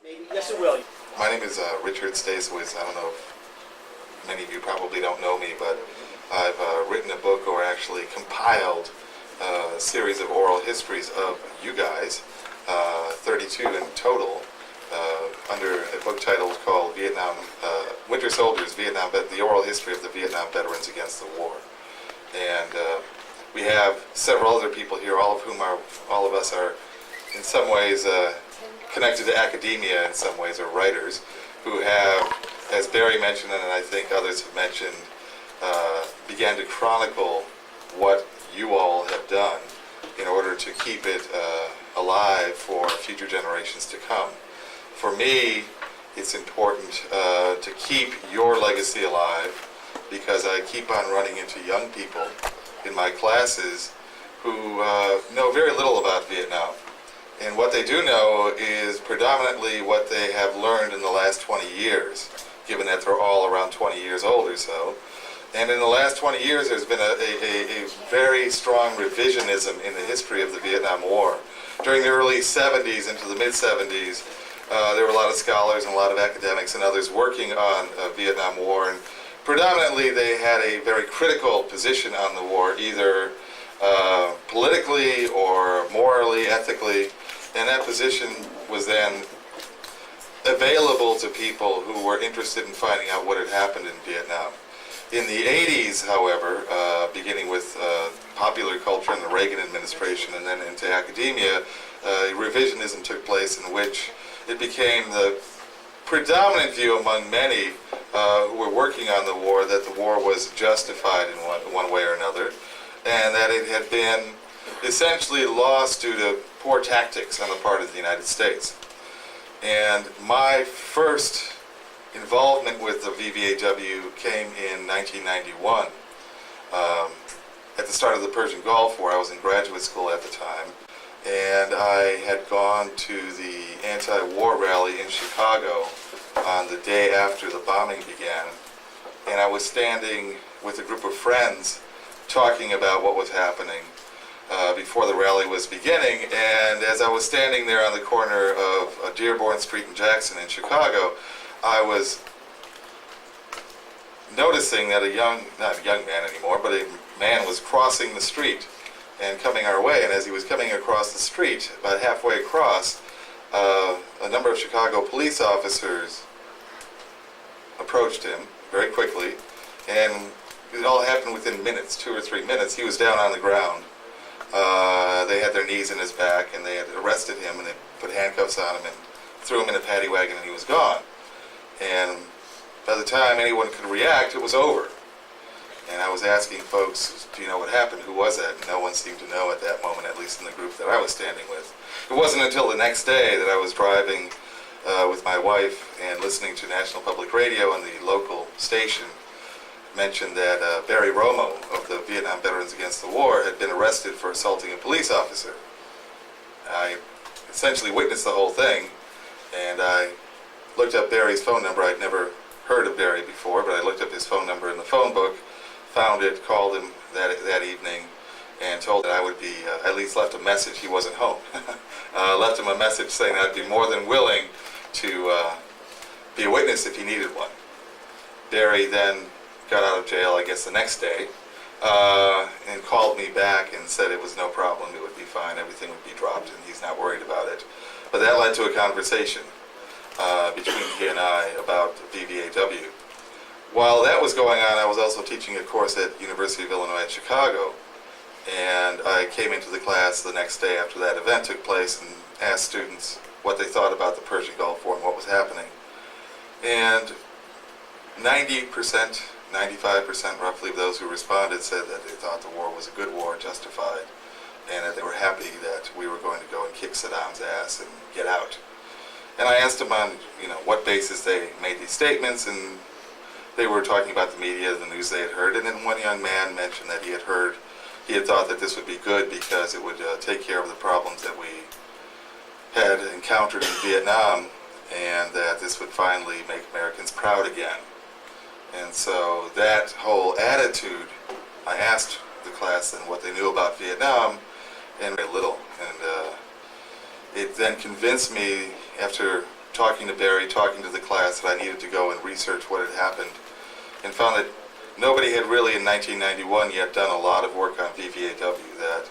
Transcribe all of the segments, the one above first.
Maybe. Yes, it will. My name is Richard Stacewicz. I don't know if many of you probably don't know me, but I've written a book, or actually compiled a series of oral histories of you guys, 32 in total, under a book title called Winter Soldiers, the Oral History of the Vietnam Veterans Against the War. And we have several other people here, all of us are in some ways connected to academia in some ways, or writers, who have, as Barry mentioned, and I think others have mentioned, began to chronicle what you all have done in order to keep it alive for future generations to come. For me, it's important to keep your legacy alive, because I keep on running into young people in my classes who know very little about Vietnam. And what they do know is predominantly what they have learned in the last 20 years, given that they're all around 20 years old or so. And in the last 20 years, there's been a very strong revisionism in the history of the Vietnam War. During the early 70s into the mid-70s, there were a lot of scholars and a lot of academics and others working on Vietnam War, and predominantly they had a very critical position on the war, either politically or morally, ethically, and that position was then available to people who were interested in finding out what had happened in Vietnam. In the 80s, however, beginning with popular culture and the Reagan administration and then into academia, revisionism took place, in which it became the predominant view among many who were working on the war that the war was justified in one way or another, and that it had been essentially lost due to poor tactics on the part of the United States. And my first involvement with the VVAW came in 1991. At the start of the Persian Gulf War, I was in graduate school at the time, and I had gone to the anti-war rally in Chicago on the day after the bombing began, and I was standing with a group of friends talking about what was happening before the rally was beginning. And as I was standing there on the corner of Dearborn Street and Jackson in Chicago, I was noticing that not a young man anymore, but a man was crossing the street and coming our way. And as he was coming across the street, about halfway across, a number of Chicago police officers approached him very quickly, and it all happened within minutes, 2 or 3 minutes. He was down on the ground. They had their knees in his back, and they had arrested him, and they put handcuffs on him and threw him in a paddy wagon, and he was gone. And by the time anyone could react, it was over. And I was asking folks, do you know what happened? Who was that? And no one seemed to know at that moment, at least in the group that I was standing with. It wasn't until the next day that I was driving with my wife and listening to National Public Radio, on the local station mentioned that Barry Romo of the Vietnam Veterans Against the War had been arrested for assaulting a police officer. I essentially witnessed the whole thing, and I looked up Barry's phone number. I'd never heard of Barry before, but I looked up his phone number in the phone book, found it, called him that evening, and told that I would be, at least left a message. He wasn't home. Left him a message saying that I'd be more than willing to be a witness if he needed one. Barry then got out of jail, I guess, the next day, and called me back and said it was no problem, it would be fine, everything would be dropped, and he's not worried about it. But that led to a conversation between he and I about VVAW. While that was going on, I was also teaching a course at University of Illinois at Chicago, and I came into the class the next day after that event took place and asked students what they thought about the Persian Gulf War and what was happening. And 90%, 95% roughly of those who responded said that they thought the war was a good war, justified, and that they were happy that we were going to go and kick Saddam's ass and get out. And I asked them on, what basis they made these statements, and they were talking about the media, the news they had heard, and then one young man mentioned that he had thought that this would be good because it would take care of the problems that we had encountered in Vietnam, and that this would finally make Americans proud again. And so that whole attitude, I asked the class then what they knew about Vietnam, and very little. And it then convinced me, after talking to Barry, talking to the class, that I needed to go and research what had happened, and found that nobody had really in 1991 yet done a lot of work on VVAW, that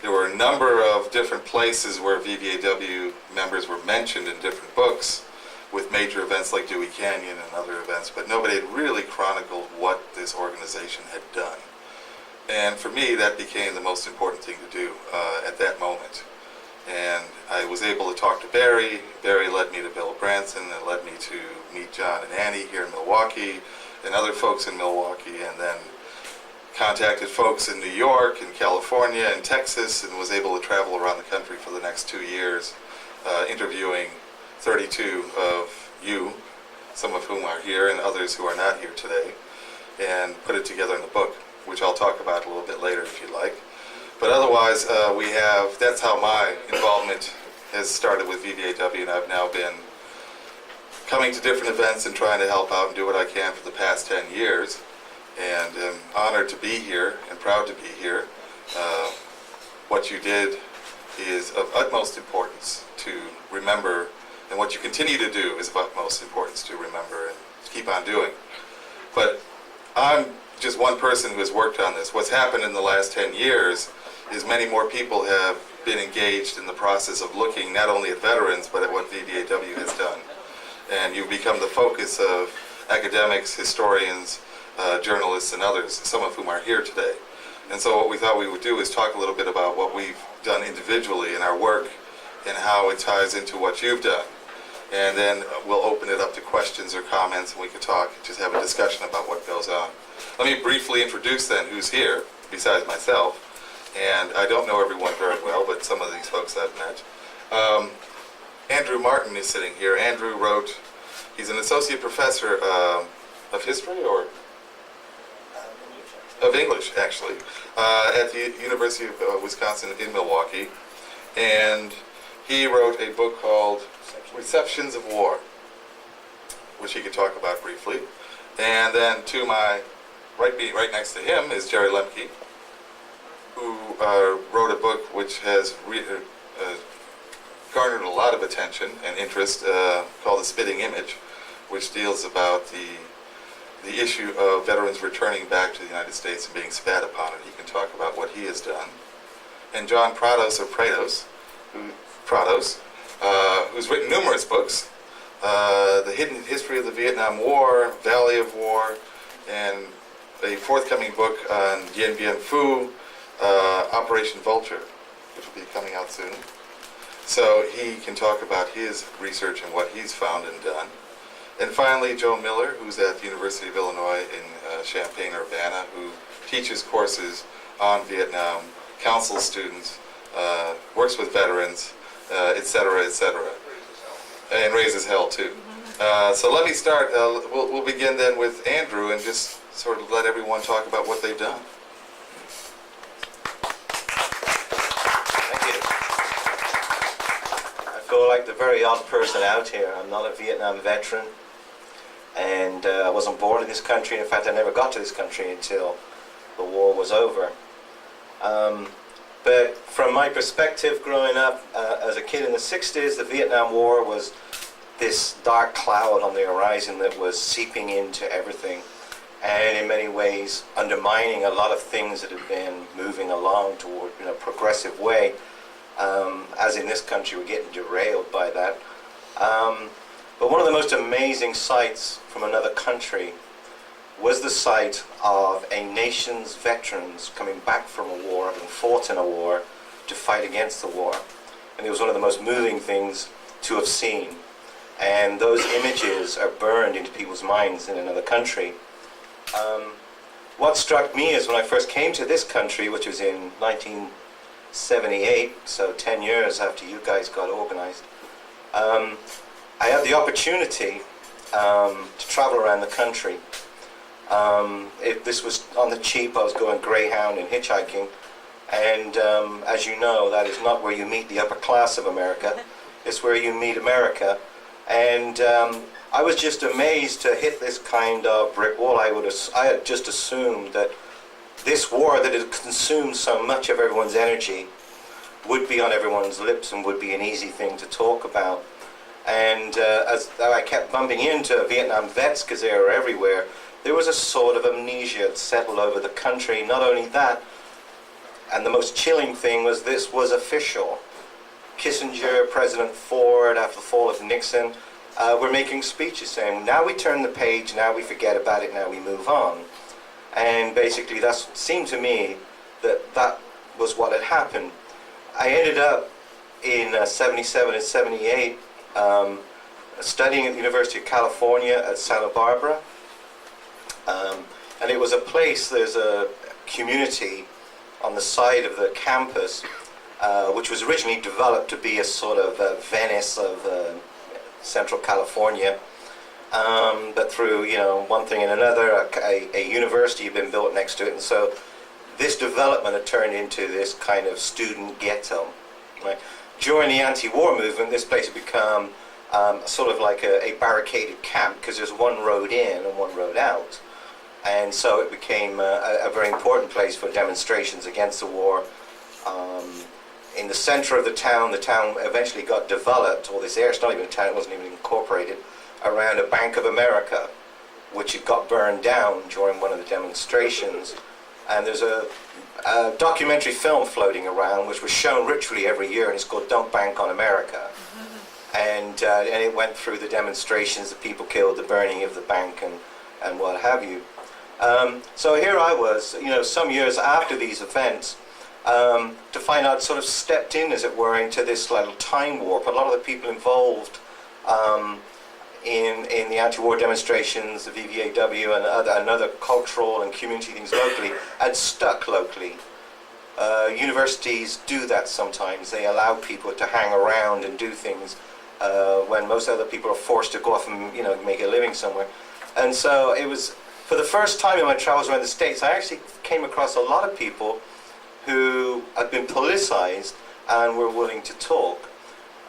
there were a number of different places where VVAW members were mentioned in different books with major events like Dewey Canyon and other events, but nobody had really chronicled what this organization had done. And for me, that became the most important thing to do at that moment. And I was able to talk to Barry. Barry led me to Bill Branson and led me to meet John and Annie here in Milwaukee and other folks in Milwaukee, and then contacted folks in New York and California and Texas, and was able to travel around the country for the next 2 years, interviewing 32 of you, some of whom are here and others who are not here today, and put it together in a book, which I'll talk about a little bit later if you like. But otherwise, that's how my involvement has started with VVAW, and I've now been coming to different events and trying to help out and do what I can for the past 10 years. And I'm honored to be here and proud to be here. What you did is of utmost importance to remember, and what you continue to do is of utmost importance to remember and keep on doing. But I'm just one person who has worked on this. What's happened in the last 10 years is many more people have been engaged in the process of looking not only at veterans, but at what VVAW has done. And you've become the focus of academics, historians, journalists, and others, some of whom are here today. And so what we thought we would do is talk a little bit about what we've done individually in our work and how it ties into what you've done. And then we'll open it up to questions or comments, and we can talk, just have a discussion about what goes on. Let me briefly introduce then who's here, besides myself. And I don't know everyone very well, but some of these folks I've met. Andrew Martin is sitting here. Andrew he's an associate professor of history, or of English, actually, at the University of Wisconsin in Milwaukee. And he wrote a book called Receptions of War, which he could talk about briefly. And then to my right next to him is Jerry Lembcke, who wrote a book which has garnered a lot of attention and interest, called The Spitting Image, which deals about the issue of veterans returning back to the United States and being spat upon, and he can talk about what he has done. And John Prados, or Prados, who's written numerous books, The Hidden History of the Vietnam War, Valley of War, and a forthcoming book on Dien Bien Phu, Operation Vulture, which will be coming out soon. So he can talk about his research and what he's found and done. And finally, Joe Miller, who's at the University of Illinois in Champaign-Urbana, who teaches courses on Vietnam, counsels students, works with veterans, et cetera, and raises hell too. So let me start. We'll begin then with Andrew and just sort of let everyone talk about what they've done. I feel like the very odd person out here. I'm not a Vietnam veteran, and I wasn't born in this country. In fact, I never got to this country until the war was over. But from my perspective, growing up as a kid in the 60s, the Vietnam War was this dark cloud on the horizon that was seeping into everything, and in many ways undermining a lot of things that had been moving along toward in a progressive way. As in this country, we're getting derailed by that. But one of the most amazing sights from another country was the sight of a nation's veterans coming back from a war, having fought in a war, to fight against the war. And it was one of the most moving things to have seen. And those images are burned into people's minds in another country. What struck me is when I first came to this country, which was in 1978, so 10 years after you guys got organized, I had the opportunity to travel around the country. If this was on the cheap, I was going Greyhound and hitchhiking, and as you know, that is not where you meet the upper class of America. It's where you meet America. And I was just amazed to hit this kind of brick wall. I had just assumed that this war that had consumed so much of everyone's energy would be on everyone's lips and would be an easy thing to talk about. And as I kept bumping into Vietnam vets because they were everywhere, there was a sort of amnesia that settled over the country. Not only that, and the most chilling thing was this was official. Kissinger, President Ford, after the fall of Nixon, were making speeches saying, now we turn the page, now we forget about it, now we move on. And basically that seemed to me that that was what had happened. I ended up in 77 and 78 studying at the University of California at Santa Barbara. And it was a place, there's a community on the side of the campus which was originally developed to be a sort of Venice of Central California. But through, you know, one thing and another, a university had been built next to it, and so this development had turned into this kind of student ghetto. Right? During the anti-war movement, this place had become sort of like a barricaded camp, because there's one road in and one road out. And so it became a very important place for demonstrations against the war. In the center of the town eventually got developed, or this area, it's not even a town, it wasn't even incorporated, around a Bank of America, which had got burned down during one of the demonstrations. And there's a documentary film floating around which was shown ritually every year, and it's called Don't Bank on America. And it went through the demonstrations, the people killed, the burning of the bank, and what have you. So here I was, you know, some years after these events, to find out, sort of stepped in, as it were, into this little time warp. A lot of the people involved in the anti-war demonstrations, the VVAW and other cultural and community things locally, had stuck locally. Universities do that sometimes. They allow people to hang around and do things when most other people are forced to go off and, you know, make a living somewhere. And so it was, for the first time in my travels around the States, I actually came across a lot of people who had been politicized and were willing to talk.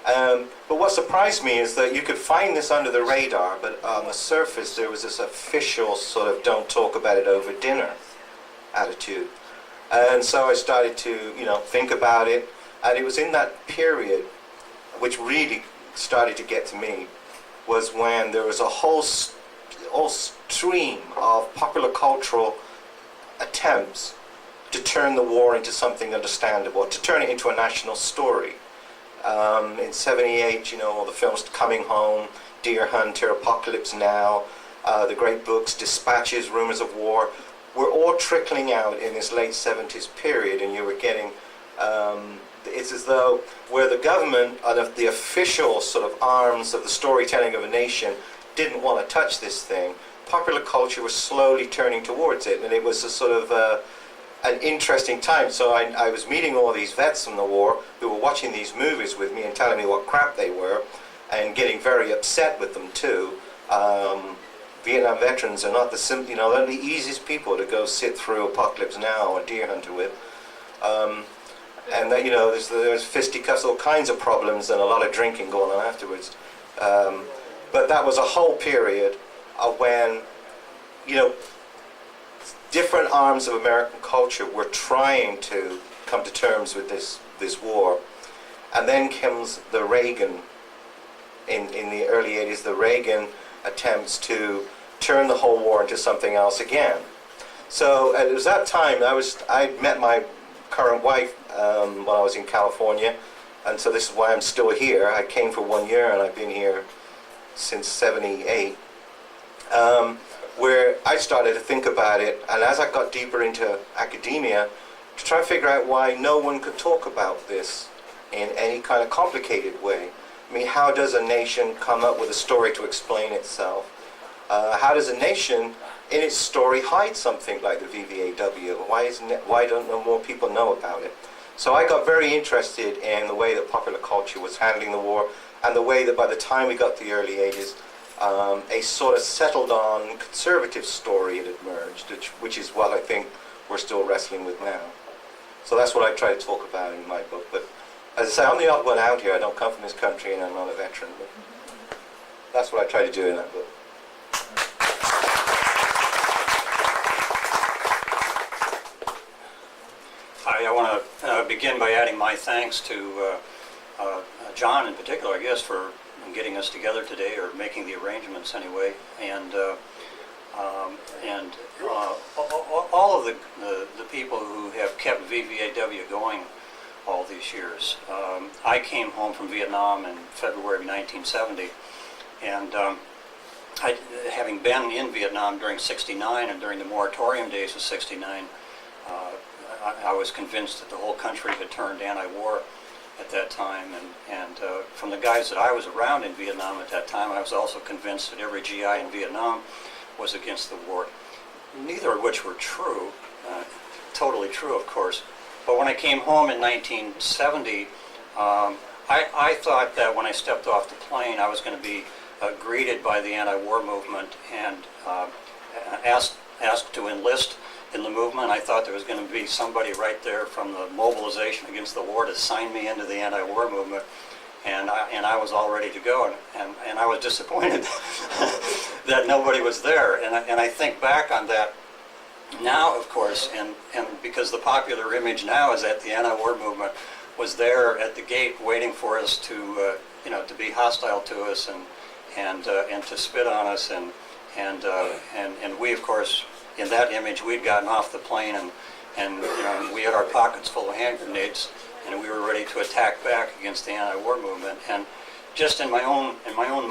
But what surprised me is that you could find this under the radar, but on the surface there was this official sort of don't talk about it over dinner attitude. And so I started to, you know, think about it, and it was in that period which really started to get to me, was when there was a whole stream of popular cultural attempts to turn the war into something understandable, to turn it into a national story. In 78, you know, all the films Coming Home, Deer Hunter, Apocalypse Now, the great books, Dispatches, Rumors of War, were all trickling out in this late 70s period, and you were getting, it's as though where the government, the official sort of arms of the storytelling of a nation, didn't want to touch this thing, popular culture was slowly turning towards it, and it was a sort of an interesting time. So I was meeting all these vets from the war who were watching these movies with me and telling me what crap they were, and getting very upset with them too. Vietnam veterans are not the you know, they're the easiest people to go sit through Apocalypse Now or Deer Hunter with. And that, you know, there's fisticuffs, all kinds of problems, and a lot of drinking going on afterwards. But that was a whole period of when, you know, different arms of American culture were trying to come to terms with this war. And then comes the Reagan, in the early 80s, the Reagan attempts to turn the whole war into something else again. So it was that time I met my current wife when I was in California, and so this is why I'm still here. I came for 1 year and I've been here since 78. Where I started to think about it, and as I got deeper into academia, to try and figure out why no one could talk about this in any kind of complicated way. I mean, how does a nation come up with a story to explain itself? How does a nation, in its story, hide something like the VVAW? Why don't more people know about it? So I got very interested in the way that popular culture was handling the war, and the way that by the time we got to the early 80s, a sort of settled-on conservative story had emerged, which is what I think we're still wrestling with now. So that's what I try to talk about in my book. But as I say, I'm the odd one out here. I don't come from this country, and I'm not a veteran. But that's what I try to do in that book. I want to begin by adding my thanks to John in particular, I guess, for getting us together today, or making the arrangements anyway, and all of the people who have kept VVAW going all these years. I came home from Vietnam in February of 1970, and having been in Vietnam during '69 and during the moratorium days of '69, I was convinced that the whole country had turned anti-war at that time, and from the guys that I was around in Vietnam at that time, I was also convinced that every GI in Vietnam was against the war. Neither of which were true, totally true, of course. But when I came home in 1970, I thought that when I stepped off the plane, I was going to be greeted by the anti-war movement and asked to enlist in the movement. I thought there was going to be somebody right there from the mobilization against the war to sign me into the anti-war movement, and I was all ready to go, and I was disappointed that nobody was there. And I think back on that now, of course, and because the popular image now is that the anti-war movement was there at the gate waiting for us to to be hostile to us and to spit on us, and we, of course, in that image, we'd gotten off the plane and we had our pockets full of hand grenades, and we were ready to attack back against the anti-war movement. And just in my own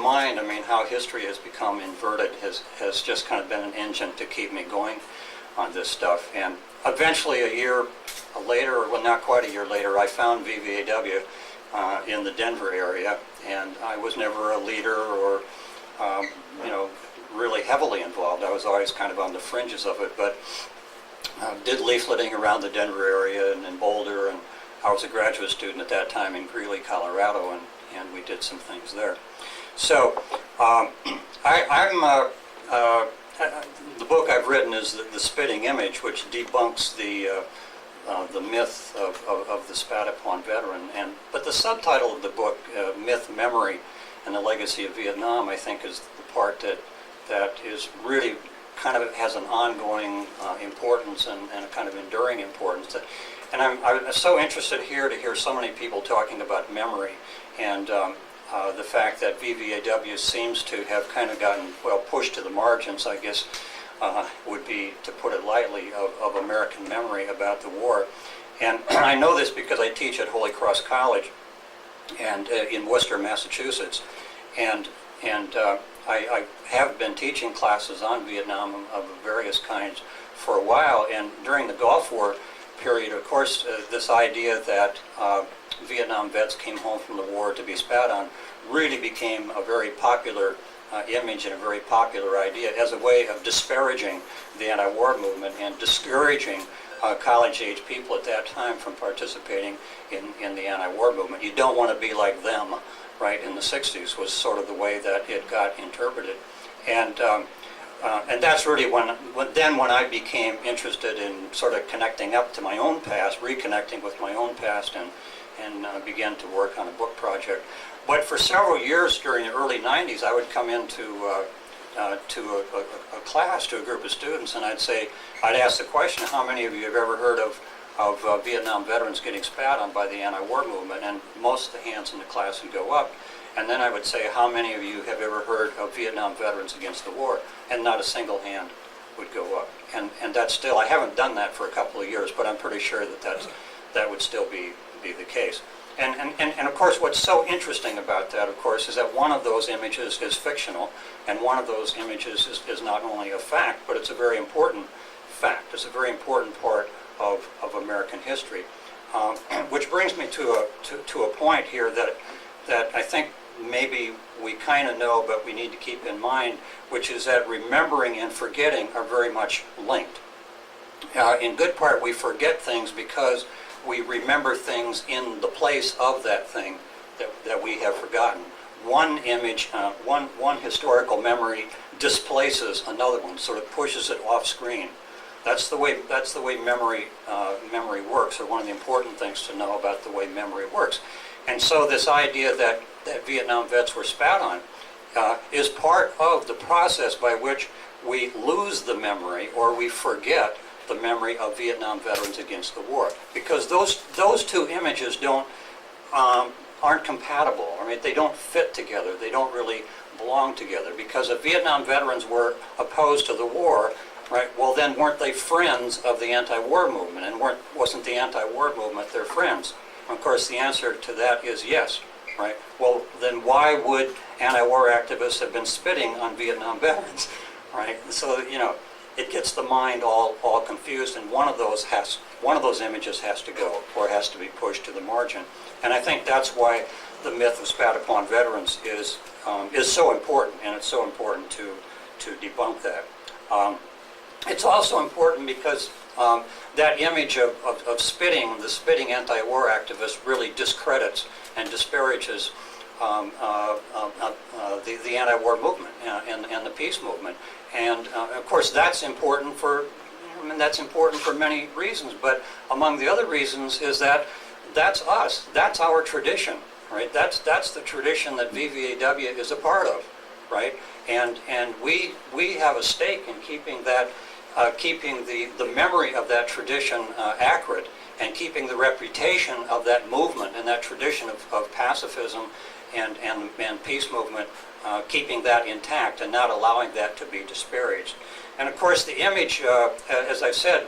mind, I mean, how history has become inverted has just kind of been an engine to keep me going on this stuff. And eventually, a year later, or well, not quite a year later, I found VVAW in the Denver area, and I was never a leader or really heavily involved. I was always kind of on the fringes of it, but did leafleting around the Denver area and in Boulder, and I was a graduate student at that time in Greeley, Colorado, and we did some things there. So the book I've written is the Spitting Image, which debunks the myth of the spat upon veteran. But the subtitle of the book, Myth, Memory, and the Legacy of Vietnam, I think is the part that is really kind of has an ongoing importance and a kind of enduring importance. And I'm so interested here to hear so many people talking about memory and the fact that VVAW seems to have kind of gotten, well, pushed to the margins, I guess would be, to put it lightly, of American memory about the war. And I know this because I teach at Holy Cross College and in Worcester, Massachusetts, and I have been teaching classes on Vietnam of various kinds for a while. And during the Gulf War period, of course, this idea that Vietnam vets came home from the war to be spat on really became a very popular image and a very popular idea as a way of disparaging the anti-war movement and discouraging college-age people at that time from participating in the anti-war movement. You don't want to be like them, right, in the 60s was sort of the way that it got interpreted. And that's really when I became interested in sort of connecting up to my own past, reconnecting with my own past, and began to work on a book project. But for several years during the early 90s, I would come into a class, to a group of students, and I'd ask the question, how many of you have ever heard of Vietnam veterans getting spat on by the anti-war movement? And most of the hands in the class would go up. And then I would say, how many of you have ever heard of Vietnam veterans against the war? And not a single hand would go up. And that's still, I haven't done that for a couple of years, but I'm pretty sure that would still be the case. And of course, what's so interesting about that, of course, is that one of those images is fictional, and one of those images is not only a fact, but it's a very important fact. It's a very important part of American history. Which brings me to a point here that I think maybe we kind of know, but we need to keep in mind, which is that remembering and forgetting are very much linked. In good part, we forget things because we remember things in the place of that thing that we have forgotten. One image, one historical memory displaces another one, sort of pushes it off screen. That's the way memory works, or one of the important things to know about the way memory works. And so this idea that Vietnam vets were spat on is part of the process by which we lose the memory, or we forget the memory of Vietnam veterans against the war, because those two images don't aren't compatible. I mean, they don't fit together. They don't really belong together, because if Vietnam veterans were opposed to the war, right, well then weren't they friends of the anti-war movement, and wasn't the anti-war movement their friends? And of course the answer to that is yes, right? Well then why would anti-war activists have been spitting on Vietnam veterans, right? So, you know, it gets the mind all confused, and one of those images has to go, or has to be pushed to the margin. And I think that's why the myth of spat upon veterans is so important, and it's so important to debunk that. It's also important because that image of spitting, the spitting anti-war activist, really discredits and disparages the anti-war movement and the peace movement. And of course that's important for many reasons, but among the other reasons is that that's us, that's our tradition, right? That's the tradition that VVAW is a part of, right? And we have a stake in keeping that, keeping the memory of that tradition accurate, and keeping the reputation of that movement and that tradition of pacifism and peace movement, keeping that intact and not allowing that to be disparaged. And of course the image, as I've said,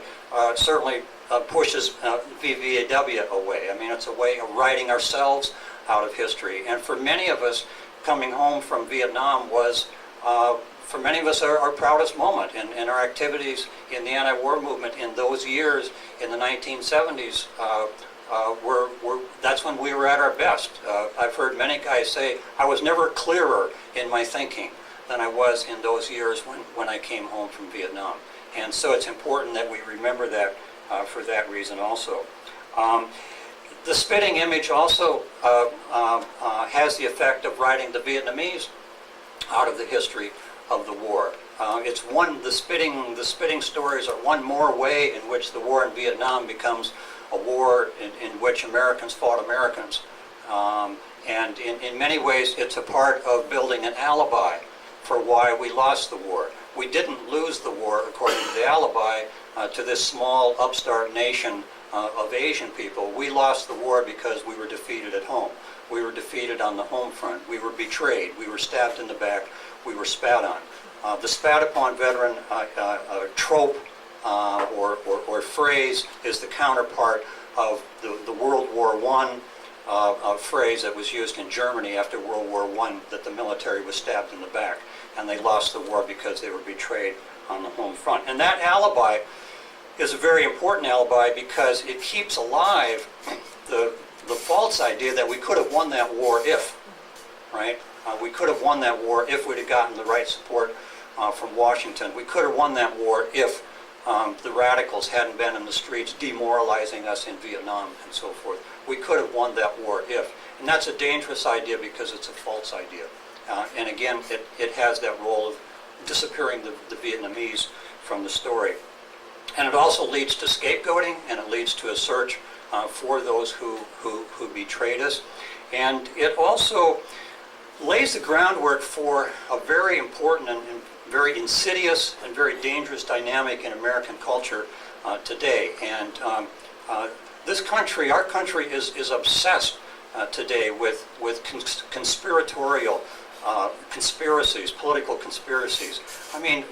certainly pushes VVAW away. I mean, it's a way of writing ourselves out of history. And for many of us, coming home from Vietnam was, for many of us, our proudest moment. And our activities in the anti-war movement in those years, in the 1970s, that's when we were at our best. I've heard many guys say, I was never clearer in my thinking than I was in those years when I came home from Vietnam. And so it's important that we remember that for that reason also. The spitting image also has the effect of writing the Vietnamese out of the history of the war. It's the spitting stories are one more way in which the war in Vietnam becomes a war in which Americans fought Americans. And in many ways it's a part of building an alibi for why we lost the war. We didn't lose the war, according to the alibi, to this small upstart nation of Asian people. We lost the war because we were defeated at home. We were defeated on the home front. We were betrayed. We were stabbed in the back. We were spat on. The spat upon veteran trope or phrase is the counterpart of the World War I phrase that was used in Germany after World War I, that the military was stabbed in the back, and they lost the war because they were betrayed on the home front. And that alibi is a very important alibi because it keeps alive the false idea that we could have won that war if, right? We could have won that war if we'd have gotten the right support from Washington. We could have won that war if the radicals hadn't been in the streets demoralizing us in Vietnam and so forth. We could have won that war if. And that's a dangerous idea because it's a false idea. And again, it has that role of disappearing the Vietnamese from the story. And it also leads to scapegoating, and it leads to a search for those who betrayed us. And it also lays the groundwork for a very important and very insidious and very dangerous dynamic in American culture today. And this country, our country, is obsessed today with conspiratorial conspiracies, political conspiracies. I mean,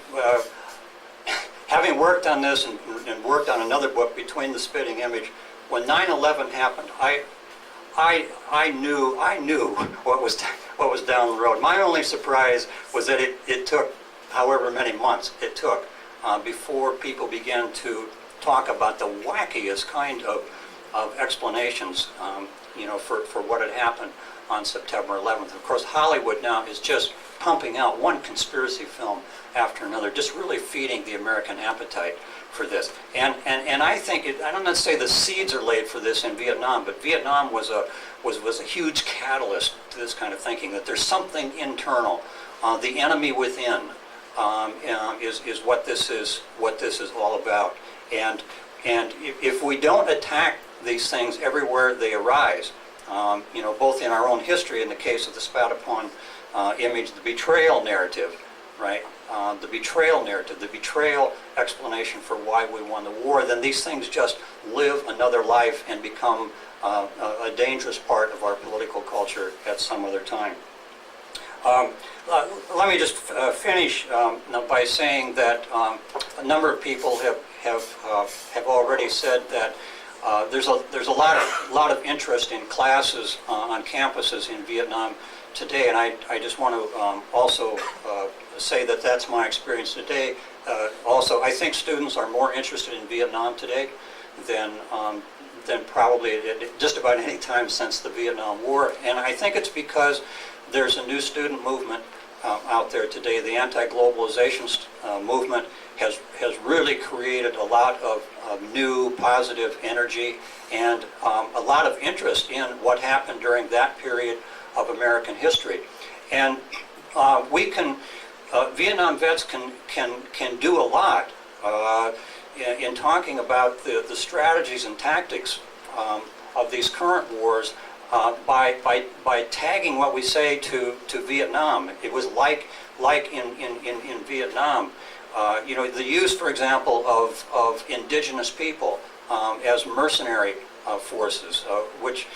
having worked on this and worked on another book, Between the Spitting Image, when 9/11 happened, I knew what was down the road. My only surprise was that it took however many months it took before people began to talk about the wackiest kind of explanations, for what had happened on September 11th. Of course, Hollywood now is just pumping out one conspiracy film after another, just really feeding the American appetite for this. And I think I don't want to say the seeds are laid for this in Vietnam, but Vietnam was a huge catalyst to this kind of thinking, that there's something internal, the enemy within is what this is all about. And if we don't attack these things everywhere they arise, both in our own history, in the case of the spat upon image, the betrayal narrative, right? The betrayal narrative, the betrayal explanation for why we won the war, then these things just live another life and become a dangerous part of our political culture at some other time. Let me just finish by saying that a number of people have already said that there's a lot of interest in classes on campuses in Vietnam today, and I just want to also say that that's my experience today. Also, I think students are more interested in Vietnam today than probably at just about any time since the Vietnam War, and I think it's because there's a new student movement out there today. The anti-globalization movement has really created a lot of new positive energy and a lot of interest in what happened during that period of American history. And Vietnam vets can do a lot in talking about the strategies and tactics of these current wars by tagging what we say to Vietnam. It was like in Vietnam. The use, for example, of indigenous people as mercenary forces, which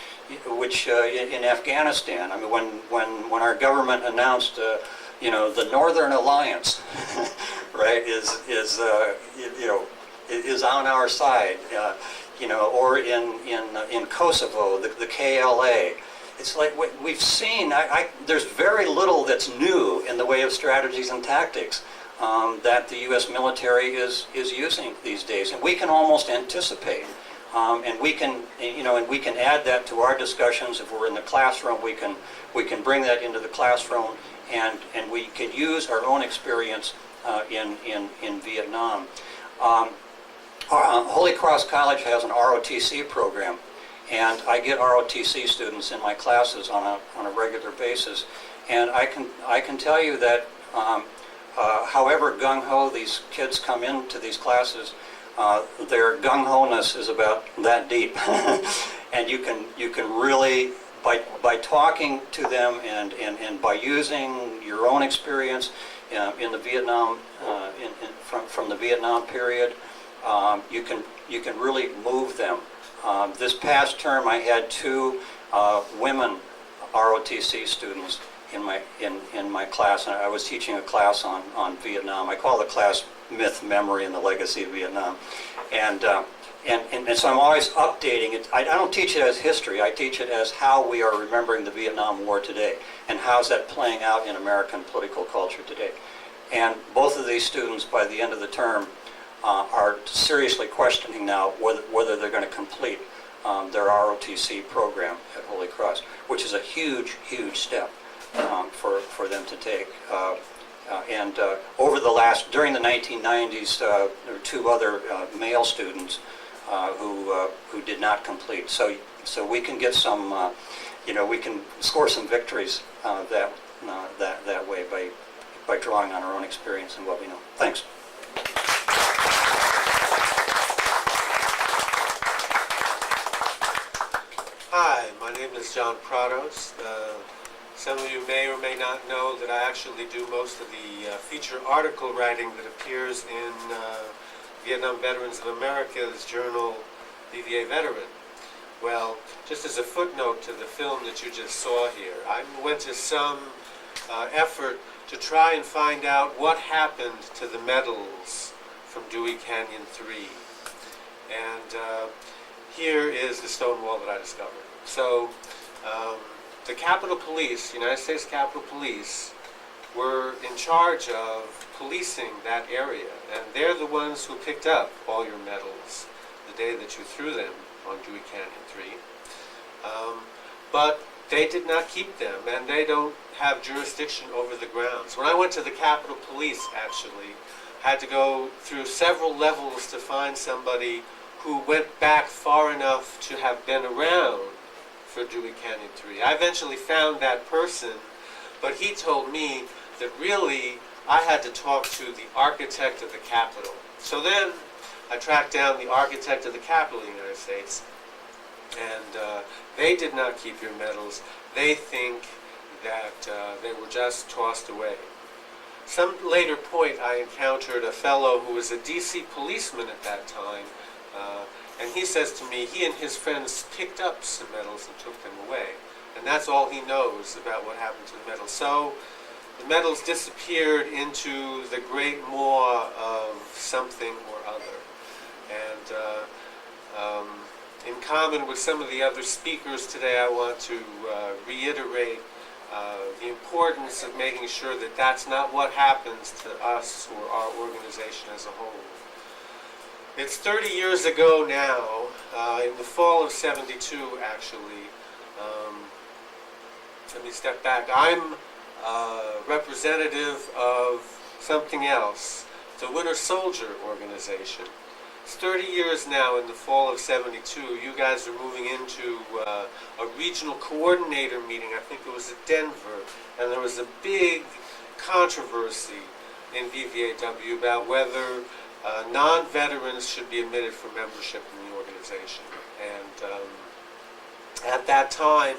in Afghanistan, I mean, when our government announced, the Northern Alliance, right, is on our side, or in Kosovo, the KLA. It's like we've seen. There's very little that's new in the way of strategies and tactics that the U.S. military is using these days, and we can almost anticipate. And we can add that to our discussions. If we're in the classroom, we can bring that into the classroom, and we can use our own experience in Vietnam. Holy Cross College has an ROTC program, and I get ROTC students in my classes on a regular basis, and I can tell you that however gung-ho these kids come into these classes, their gung-ho-ness is about that deep. And you can really, by talking to them and by using your own experience in the Vietnam from the Vietnam period, you can really move them. This past term, I had 2 women ROTC students in my class, and I was teaching a class on Vietnam. I call the class Myth, Memory, and the Legacy of Vietnam, and so I'm always updating it. I don't teach it as history. I teach it as how we are remembering the Vietnam War today, and how's that playing out in American political culture today. And both of these students, by the end of the term, are seriously questioning now whether they're going to complete their ROTC program at Holy Cross, which is a huge step for them to take. During the 1990s, there were 2 other male students who did not complete. So we can get some, we can score some victories that way by drawing on our own experience and what we know. Thanks. Hi, my name is John Prados. Some of you may or may not know that I actually do most of the feature article writing that appears in Vietnam Veterans of America's journal, VVAW Veteran. Well, just as a footnote to the film that you just saw here, I went to some effort to try and find out what happened to the medals from Dewey Canyon 3. And here is the stone wall that I discovered. So the Capitol Police, United States Capitol Police, were in charge of policing that area, and they're the ones who picked up all your medals the day that you threw them on Dewey Canyon 3. But they did not keep them, and they don't have jurisdiction over the grounds. When I went to the Capitol Police, actually, I had to go through several levels to find somebody who went back far enough to have been around for Dewey Canyon 3. I eventually found that person, but he told me that really I had to talk to the architect of the Capitol. So then I tracked down the architect of the Capitol of the United States, and they did not keep your medals. They think that they were just tossed away. Some later point I encountered a fellow who was a DC policeman at that time, And he says to me, he and his friends picked up some medals and took them away. And that's all he knows about what happened to the medals. So the medals disappeared into the great maw of something or other. And in common with some of the other speakers today, I want to reiterate the importance of making sure that that's not what happens to us or our organization as a whole. It's 30 years ago now, in the fall of '72 actually. Let me step back. I'm representative of something else, the Winter Soldier organization. It's 30 years now in the fall of '72. You guys are moving into a regional coordinator meeting, I think it was at Denver, and there was a big controversy in VVAW about whether non-veterans should be admitted for membership in the organization. And at that time,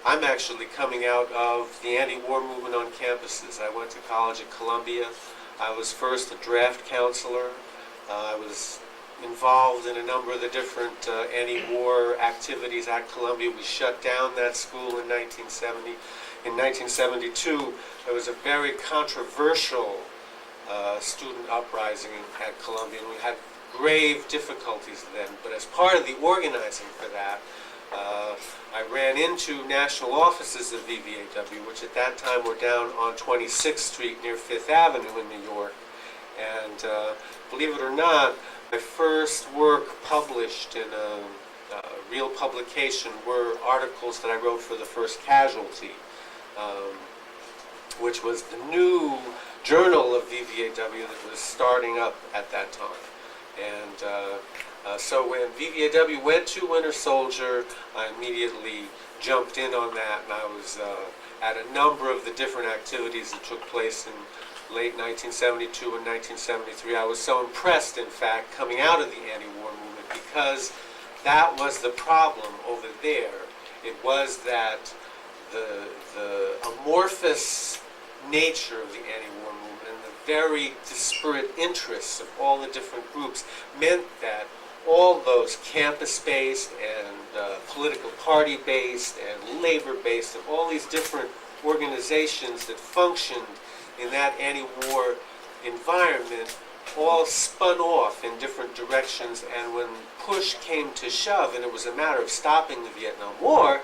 I'm actually coming out of the anti-war movement on campuses. I went to college at Columbia. I was first a draft counselor. I was involved in a number of the different anti-war activities at Columbia. We shut down that school in 1970. In 1972, there was a very controversial student uprising at Columbia, and we had grave difficulties then. But as part of the organizing for that, I ran into national offices of VVAW, which at that time were down on 26th Street near Fifth Avenue in New York. And believe it or not, my first work published in a real publication were articles that I wrote for the First Casualty, which was the new journal of VVAW that was starting up at that time. And so when VVAW went to Winter Soldier, I immediately jumped in on that, and I was at a number of the different activities that took place in late 1972 and 1973. I was so impressed, in fact, coming out of the anti-war movement, because that was the problem over there. It was that the amorphous nature of the anti-war movement and the very disparate interests of all the different groups meant that all those campus-based and political party-based and labor-based and all these different organizations that functioned in that anti-war environment all spun off in different directions, and when push came to shove and it was a matter of stopping the Vietnam War,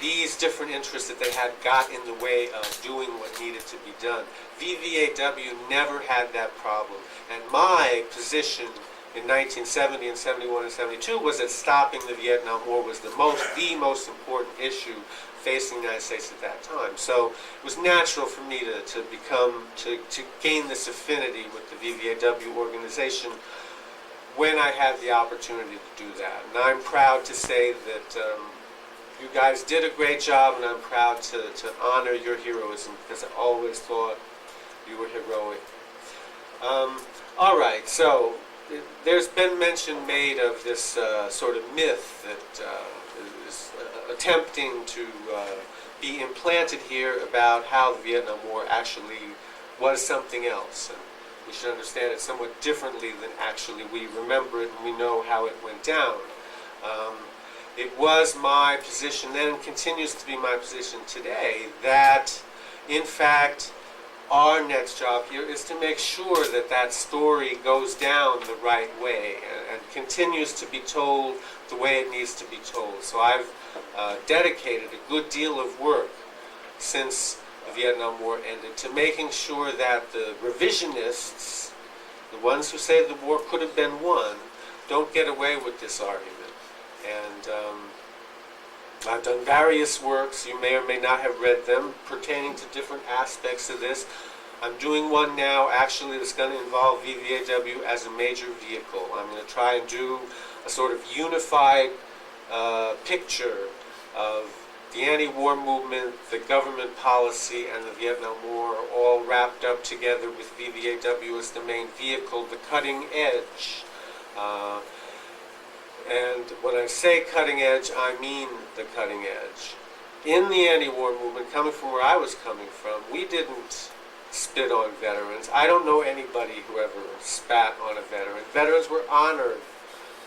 these different interests that they had got in the way of doing what needed to be done. VVAW never had that problem, and my position in 1970 and 71 and 72 was that stopping the Vietnam War was the most important issue facing the United States at that time. So it was natural for me to gain this affinity with the VVAW organization when I had the opportunity to do that. And I'm proud to say that you guys did a great job, and I'm proud to honor your heroism, because I always thought you were heroic. All right, so there's been mention made of this sort of myth that is attempting to be implanted here about how the Vietnam War actually was something else. And we should understand it somewhat differently than actually we remember it and we know how it went down. It was my position then, and continues to be my position today, that in fact our next job here is to make sure that that story goes down the right way and continues to be told the way it needs to be told. So I've dedicated a good deal of work since the Vietnam War ended to making sure that the revisionists, the ones who say the war could have been won, don't get away with this argument. And I've done various works, you may or may not have read them, pertaining to different aspects of this. I'm doing one now, actually, that's going to involve VVAW as a major vehicle. I'm going to try and do a sort of unified picture of the anti-war movement, the government policy, and the Vietnam War all wrapped up together with VVAW as the main vehicle, the cutting edge. And when I say cutting edge, I mean the cutting edge. In the anti-war movement, coming from where I was coming from, we didn't spit on veterans. I don't know anybody who ever spat on a veteran. Veterans were honored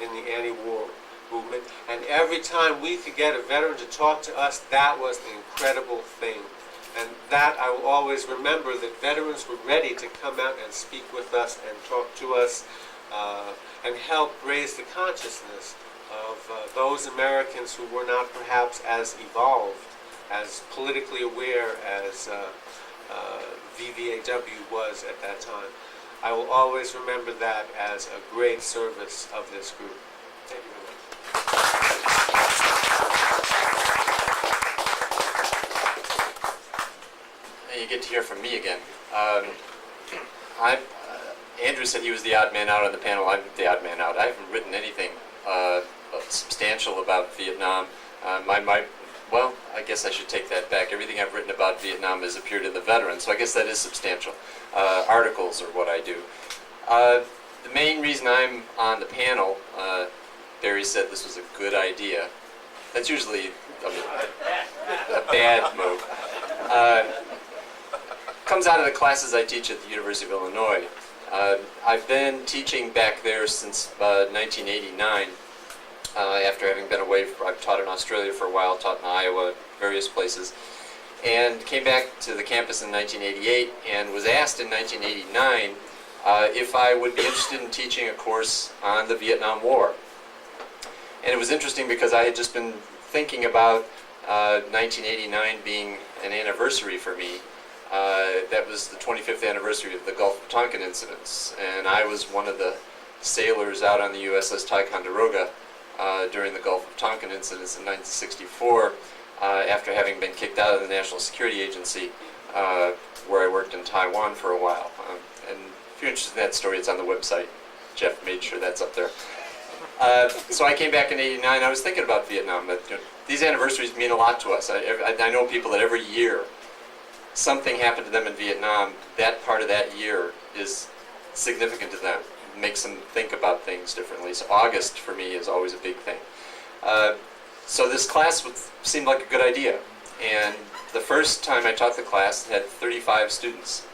in the anti-war movement, and every time we could get a veteran to talk to us, that was an incredible thing. And that I will always remember, that veterans were ready to come out and speak with us and talk to us and help raise the consciousness of those Americans who were not perhaps as evolved, as politically aware as VVAW was at that time. I will always remember that as a great service of this group. Thank you very much. You get to hear from me again. Andrew said he was the odd man out on the panel. I'm the odd man out. I haven't written anything substantial about Vietnam. Well, I guess I should take that back. Everything I've written about Vietnam has appeared in the Veteran, so I guess that is substantial. Articles are what I do. The main reason I'm on the panel, Barry said this was a good idea. That's usually a bad move. Comes out of the classes I teach at the University of Illinois. I've been teaching back there since 1989. After having been away, I've taught in Australia for a while, taught in Iowa, various places, and came back to the campus in 1988 and was asked in 1989 if I would be interested in teaching a course on the Vietnam War. And it was interesting because I had just been thinking about 1989 being an anniversary for me. That was the 25th anniversary of the Gulf of Tonkin incidents, and I was one of the sailors out on the USS Ticonderoga during the Gulf of Tonkin incidents in 1964, after having been kicked out of the National Security Agency, where I worked in Taiwan for a while. And if you're interested in that story, it's on the website. Jeff made sure that's up there. So I came back in '89. I was thinking about Vietnam. But, these anniversaries mean a lot to us. I know people that every year something happened to them in Vietnam. That part of that year is significant to them. Makes them think about things differently. So August for me is always a big thing. So this class seemed like a good idea. And the first time I taught the class, it had 35 students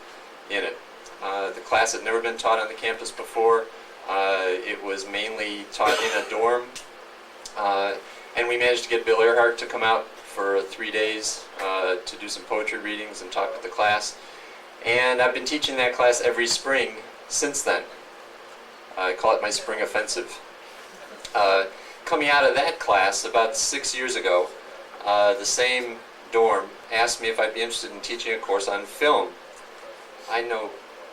in it. The class had never been taught on the campus before. It was mainly taught in a dorm. And we managed to get Bill Earhart to come out for 3 days to do some poetry readings and talk with the class. And I've been teaching that class every spring since then. I call it my spring offensive. Coming out of that class about 6 years ago, the same dorm asked me if I'd be interested in teaching a course on film. I know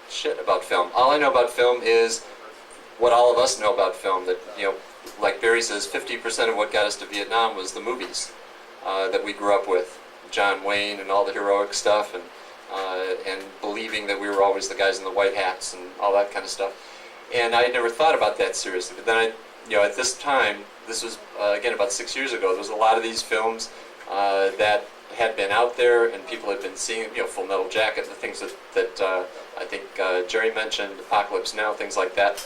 shit about film. All I know about film is what all of us know about film, that, like Barry says, 50% of what got us to Vietnam was the movies that we grew up with. John Wayne and all the heroic stuff, and believing that we were always the guys in the white hats and all that kind of stuff. And I had never thought about that seriously. But then at this time, this was, again, about 6 years ago, there was a lot of these films that had been out there and people had been seeing, Full Metal Jacket, the things that I think Jerry mentioned, Apocalypse Now, things like that.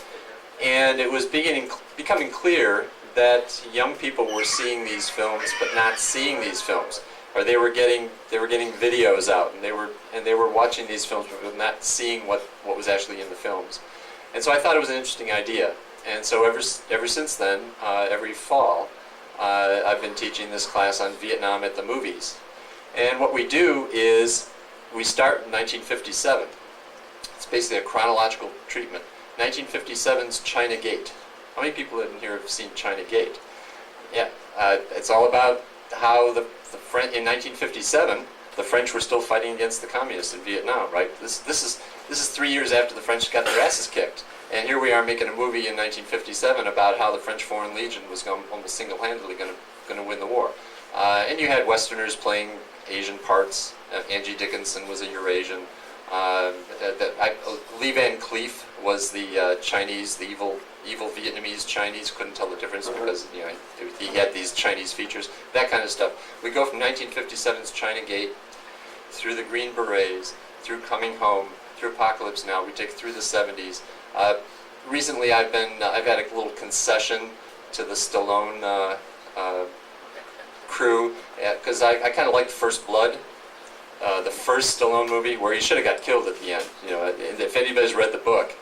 And it was becoming clear that young people were seeing these films but not seeing these films. Or they were getting videos out and they were watching these films but not seeing what was actually in the films. And so I thought it was an interesting idea. And so ever since then, every fall, I've been teaching this class on Vietnam at the movies. And what we do is we start in 1957. It's basically a chronological treatment. 1957's China Gate. How many people in here have seen China Gate? Yeah, it's all about how the French in 1957, the French were still fighting against the communists in Vietnam, right? This is 3 years after the French got their asses kicked, and here we are making a movie in 1957 about how the French Foreign Legion was almost single-handedly going to win the war. And you had Westerners playing Asian parts. Angie Dickinson was a Eurasian. Lee Van Cleef was the Chinese, the evil Vietnamese Chinese. Couldn't tell the difference because he had these Chinese features. That kind of stuff. We go from 1957's China Gate through the Green Berets, through Coming Home, through Apocalypse Now. We take through the 70s. Recently, I've had a little concession to the Stallone crew because I kind of liked First Blood. the first Stallone movie, where he should have got killed at the end. You know, if anybody's read the book,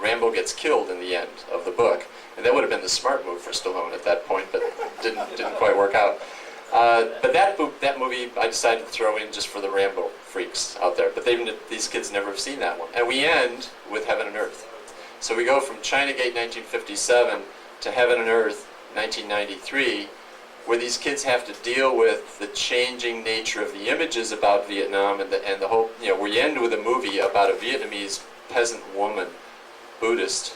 Rambo gets killed in the end of the book, and that would have been the smart move for Stallone at that point, but didn't quite work out. But that movie I decided to throw in just for the Rambo freaks out there. But these kids never have seen that one. And we end with Heaven and Earth. So we go from Chinagate 1957 to Heaven and Earth 1993, where these kids have to deal with the changing nature of the images about Vietnam and the whole, you know, we end with a movie about a Vietnamese peasant woman, Buddhist,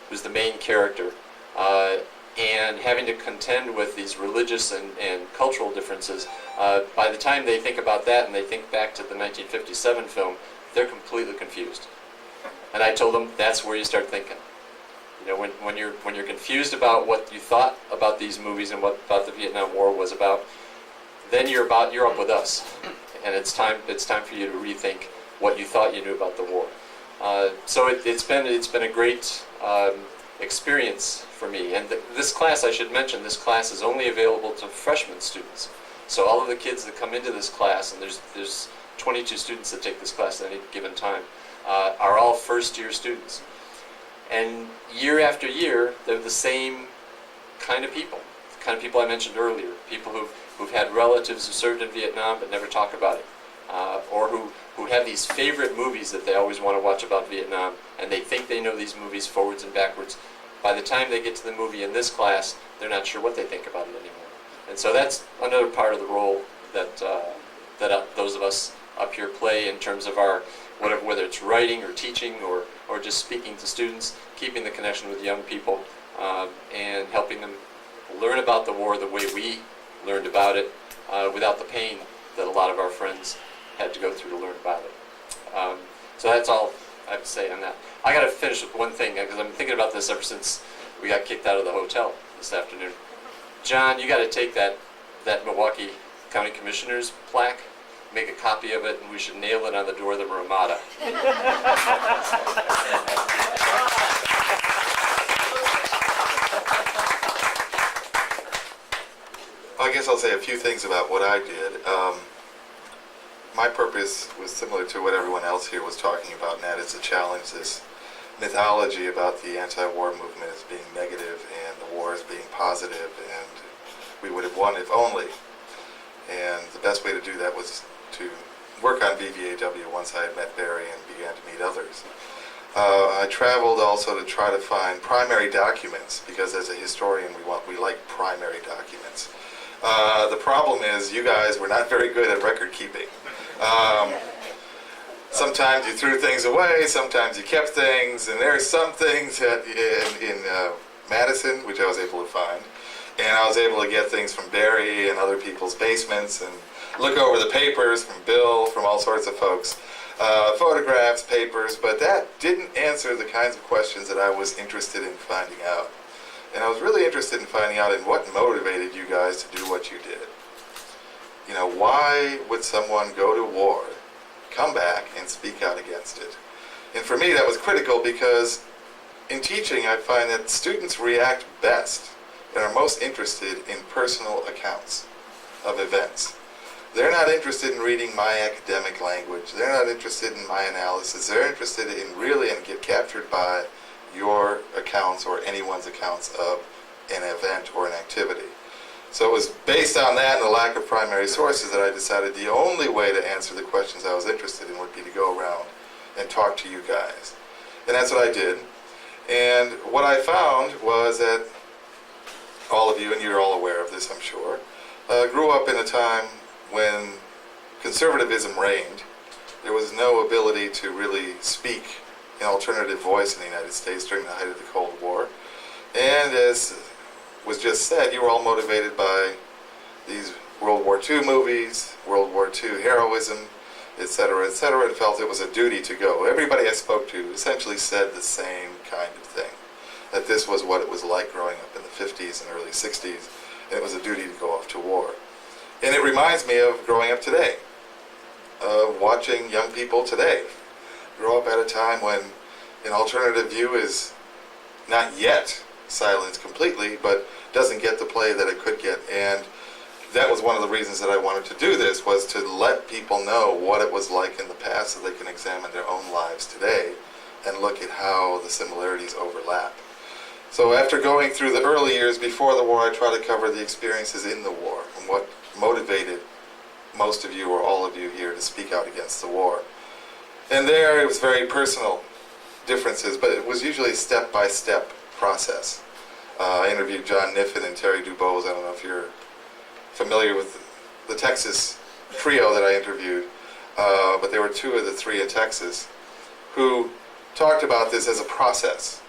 who's the main character, and having to contend with these religious and cultural differences. By the time they think about that and they think back to the 1957 film, they're completely confused. And I told them that's where you start thinking. You know, when you're confused about what you thought about these movies and what about the Vietnam War was about, then you're up with us, and it's time for you to rethink what you thought you knew about the war. So it's been a great experience for me. And this class, I should mention, this class is only available to freshman students. So all of the kids that come into this class, and there's 22 students that take this class at any given time, are all first-year students. And year after year, they're the same kind of people. The kind of people I mentioned earlier. People who've had relatives who served in Vietnam but never talk about it. Or who have these favorite movies that they always want to watch about Vietnam, and they think they know these movies forwards and backwards. By the time they get to the movie in this class, they're not sure what they think about it anymore. And so that's another part of the role that those of us up here play in terms of our, whether it's writing or teaching or just speaking to students, keeping the connection with young people, and helping them learn about the war the way we learned about it, without the pain that a lot of our friends had to go through to learn about it. So that's all I have to say on that. I got to finish with one thing, because I'm thinking about this ever since we got kicked out of the hotel this afternoon. John, you got to take that Milwaukee County Commissioner's plaque, make a copy of it, and we should nail it on the door of the Ramada. I guess I'll say a few things about what I did. My purpose was similar to what everyone else here was talking about, and that is to challenge this mythology about the anti-war movement as being negative and the war as being positive, and we would have won if only. And the best way to do that was to work on VVAW once I had met Barry and began to meet others. I traveled also to try to find primary documents, because as a historian we like primary documents. The problem is you guys were not very good at record keeping. Sometimes you threw things away, sometimes you kept things, and there are some things in Madison which I was able to find. And I was able to get things from Barry and other people's basements and look over the papers from Bill, from all sorts of folks. Photographs, papers, but that didn't answer the kinds of questions that I was interested in finding out. And I was really interested in finding out in what motivated you guys to do what you did. You know, why would someone go to war, come back, and speak out against it? And for me, that was critical, because in teaching, I find that students react best and are most interested in personal accounts of events. They're not interested in reading my academic language. They're not interested in my analysis. They're interested in really and get captured by your accounts or anyone's accounts of an event or an activity. So it was based on that and the lack of primary sources that I decided the only way to answer the questions I was interested in would be to go around and talk to you guys. And that's what I did. And what I found was that all of you, and you're all aware of this I'm sure, grew up in a time when conservatism reigned. There was no ability to really speak an alternative voice in the United States during the height of the Cold War. And as was just said, you were all motivated by these World War II movies, World War II heroism, etc., and felt it was a duty to go. Everybody I spoke to essentially said the same kind of thing, that this was what it was like growing up in the 50s and early 60s, and it was a duty to go off to war. And it reminds me of growing up today, of watching young people today grow up at a time when an alternative view is not yet silenced completely, but doesn't get the play that it could get. And that was one of the reasons that I wanted to do this, was to let people people know what it was like in the past so they can examine their own lives today and look at how the similarities overlap. So after going through the early years before the war, I try to cover the experiences in the war and what motivated most of you or all of you here to speak out against the war. And there it was very personal differences, but it was usually a step-by-step process. I interviewed John Niffen and Terry Dubose. I don't know if you're familiar with the Texas trio that I interviewed, but there were two of the three in Texas who talked about this as a process,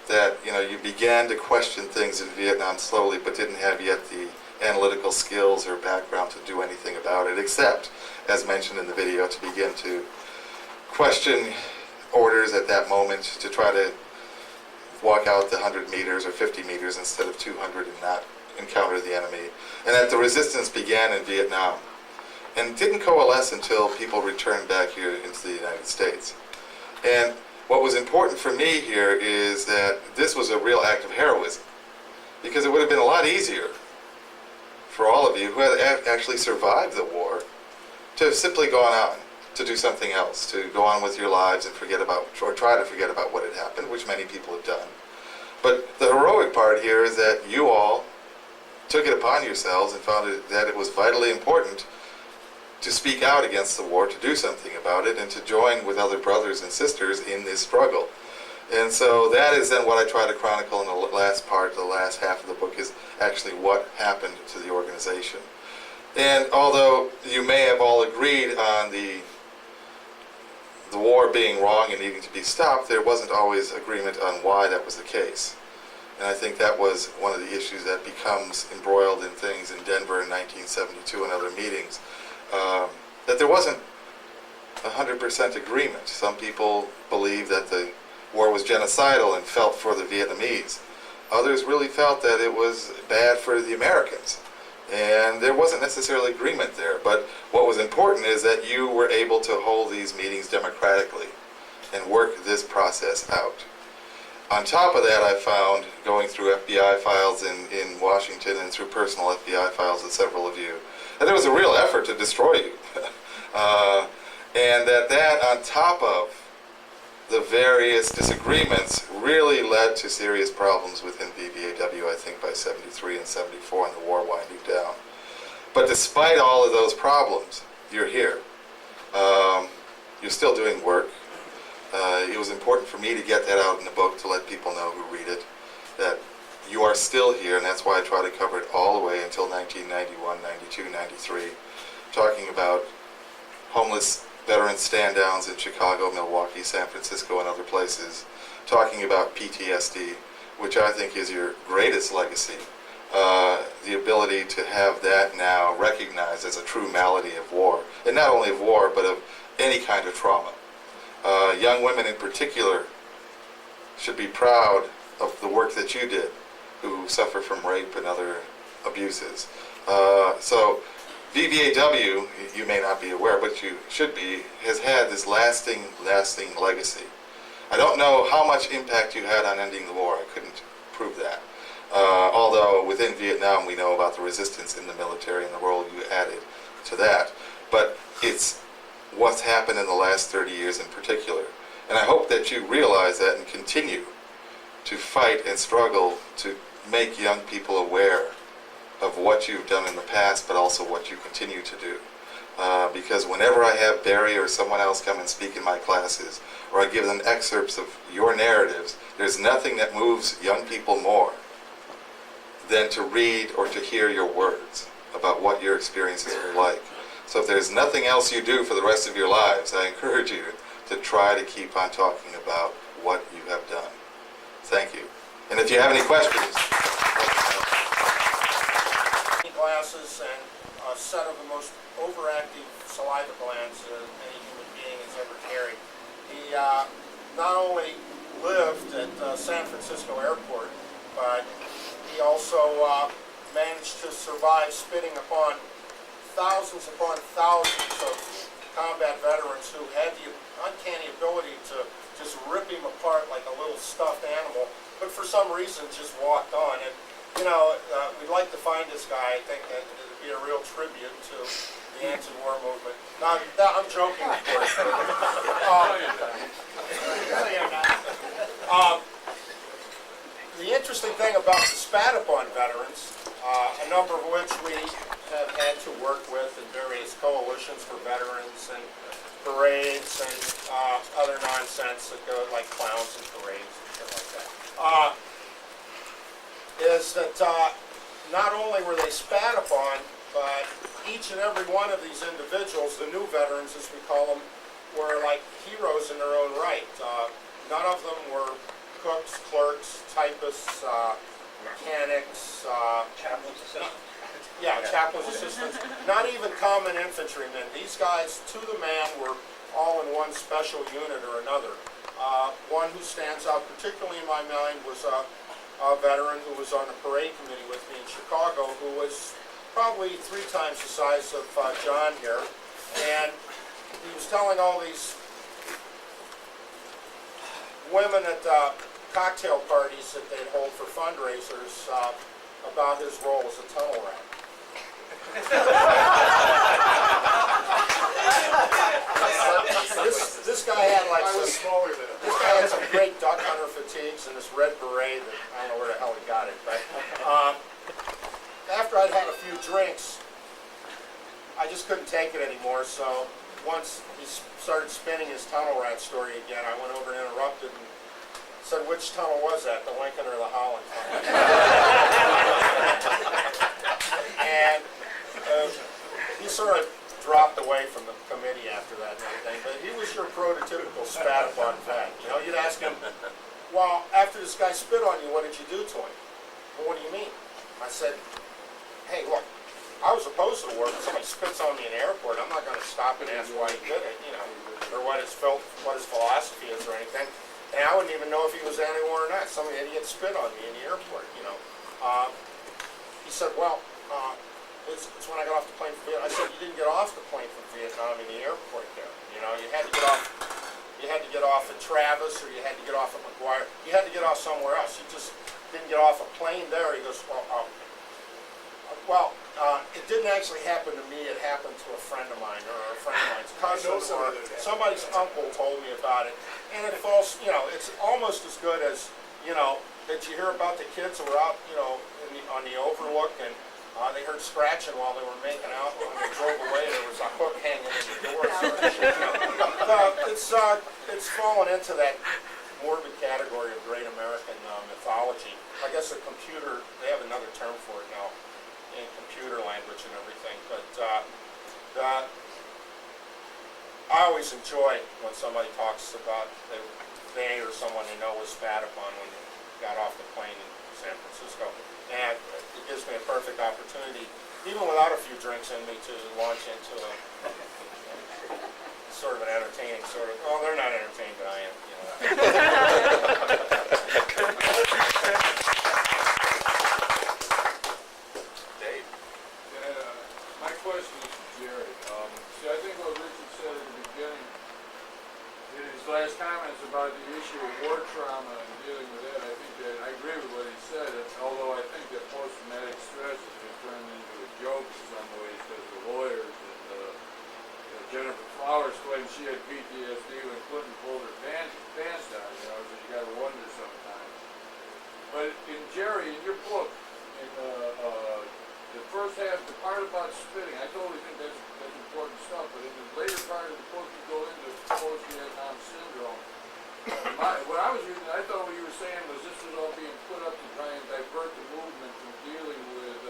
that you began to question things in Vietnam slowly, but didn't have yet the analytical skills or background to do anything about it, except, as mentioned in the video, to begin to question orders at that moment, to try to walk out the 100 meters or 50 meters instead of 200 and not encounter the enemy. And that the resistance began in Vietnam and didn't coalesce until people returned back here into the United States. And what was important for me here is that this was a real act of heroism, because it would have been a lot easier for all of you who had actually survived the war to have simply gone on to do something else, to go on with your lives and forget about, or try to forget about what had happened, which many people have done. But the heroic part here is that you all took it upon yourselves and found that it was vitally important to speak out against the war, to do something about it, and to join with other brothers and sisters in this struggle. And so that is then what I try to chronicle in the last part, the last half of the book, is actually what happened to the organization. And although you may have all agreed on the war being wrong and needing to be stopped, there wasn't always agreement on why that was the case. And I think that was one of the issues that becomes embroiled in things in Denver in 1972 and other meetings, that there wasn't 100% agreement. Some people believed that the war was genocidal and felt for the Vietnamese. Others really felt that it was bad for the Americans. And there wasn't necessarily agreement there. But what was important is that you were able to hold these meetings democratically and work this process out. On top of that, I found, going through FBI files in Washington and through personal FBI files with several of you, that there was a real effort to destroy you. And that on top of the various disagreements really led to serious problems within VVAW, I think by 73 and 74 and the war winding down. But despite all of those problems, you're here. You're still doing work. It was important for me to get that out in the book to let people know who read it, that you are still here, and that's why I try to cover it all the way until 1991, 92, 93, talking about homeless veteran stand-downs in Chicago, Milwaukee, San Francisco, and other places, talking about PTSD, which I think is your greatest legacy, the ability to have that now recognized as a true malady of war, and not only of war, but of any kind of trauma. Young women in particular should be proud of the work that you did, who suffer from rape and other abuses. So VVAW, you may not be aware, but you should be, has had this lasting legacy. I don't know how much impact you had on ending the war. I couldn't prove that. Although within Vietnam we know about the resistance in the military and the role you added to that. But it's what's happened in the last 30 years in particular. And I hope that you realize that and continue to fight and struggle to make young people aware of what you've done in the past, but also what you continue to do. Because whenever I have Barry or someone else come and speak in my classes, or I give them excerpts of your narratives, there's nothing that moves young people more than to read or to hear your words about what your experiences were like. So if there's nothing else you do for the rest of your lives, I encourage you to try to keep on talking about what you have done. Thank you. And if you have any questions, glasses and a set of the most overactive saliva glands any human being has ever carried. He not only lived at San Francisco Airport, but he also managed to survive spitting upon thousands of combat veterans who had the uncanny ability to just rip him apart like a little stuffed animal, but for some reason just walked on. And we'd like to find this guy. I think that it would be a real tribute to the the anti-war movement. Now, I'm joking, of course. The interesting thing about the spat-upon veterans, a number of which we have had to work with in various coalitions for veterans and parades and other nonsense that go like clowns and parades and shit like that, is that not only were they spat upon, but each and every one of these individuals, the new veterans as we call them, were like heroes in their own right. None of them were cooks, clerks, typists, mechanics, Chaplain's assistant. chaplain's assistants, not even common infantrymen. These guys, to the man, were all in one special unit or another. One who stands out particularly in my mind was a veteran who was on the parade committee with me in Chicago, who was probably 3 times the size of John here, and he was telling all these women at cocktail parties that they'd hold for fundraisers about his role as a tunnel rat. This guy had like this guy had some great duck hunter fatigues and this red beret that I don't know where the hell he got it, but after I'd had a few drinks, I just couldn't take it anymore. So once he started spinning his tunnel rat story again, I went over and interrupted and said, "Which tunnel was that, the Lincoln or the Holland tunnel?" And he sort of dropped away from the committee after that and everything, but he was your prototypical spat-upon vet. You know, you'd ask him, "Well, after this guy spit on you, what did you do to him?" "Well, what do you mean?" I said, "Hey, look, I was opposed to the war, but somebody spits on me in the airport. I'm not going to stop and ask why he did it, you know, or what his philosophy is or anything. And I wouldn't even know if he was anti-war or not. Some idiot spit on me in the airport, you know." He said, "Well, it's when I got off the plane from Vietnam." I said, "You didn't get off the plane from Vietnam in the airport there. You know, you had to get off. You had to get off at Travis, or you had to get off at McGuire. You had to get off somewhere else. You just didn't get off a plane there." He goes, "Well, it didn't actually happen to me. It happened to a friend of mine, or a friend of mine's cousin, or somebody's uncle told me about it." And it falls, you know, it's almost as good as, you know, that you hear about the kids who were out, you know, on the overlook, and they heard scratching while they were making out. When they drove away, there was a hook hanging in the door. It's fallen into that morbid category of great American mythology. I guess the computer, they have another term for it now, in computer language and everything, but I always enjoy when somebody talks about they or someone they know was spat upon when they got off the plane in San Francisco. And it gives me a perfect opportunity, even without a few drinks in me, to launch into a sort of an entertaining sort of, well, they're not entertained, but I am, you know. Dave? My question is to Jerry. See, I think what Richard said at the beginning, in his last comments about the issue of war trauma and dealing with that, I think that I agree with what he said, although I think that post-traumatic stress has been turned into a joke in some ways because the lawyers and Jennifer Flowers claimed she had PTSD when Clinton pulled her pants down, you know, so you got to wonder sometimes. But Jerry, in your book, in the first half, the part about spitting, I totally think that's important stuff, but in the later part of the book, you go into post-Vietnam syndrome. What I was reading, I thought what you were saying was this was all being put up to try and divert the movement from dealing with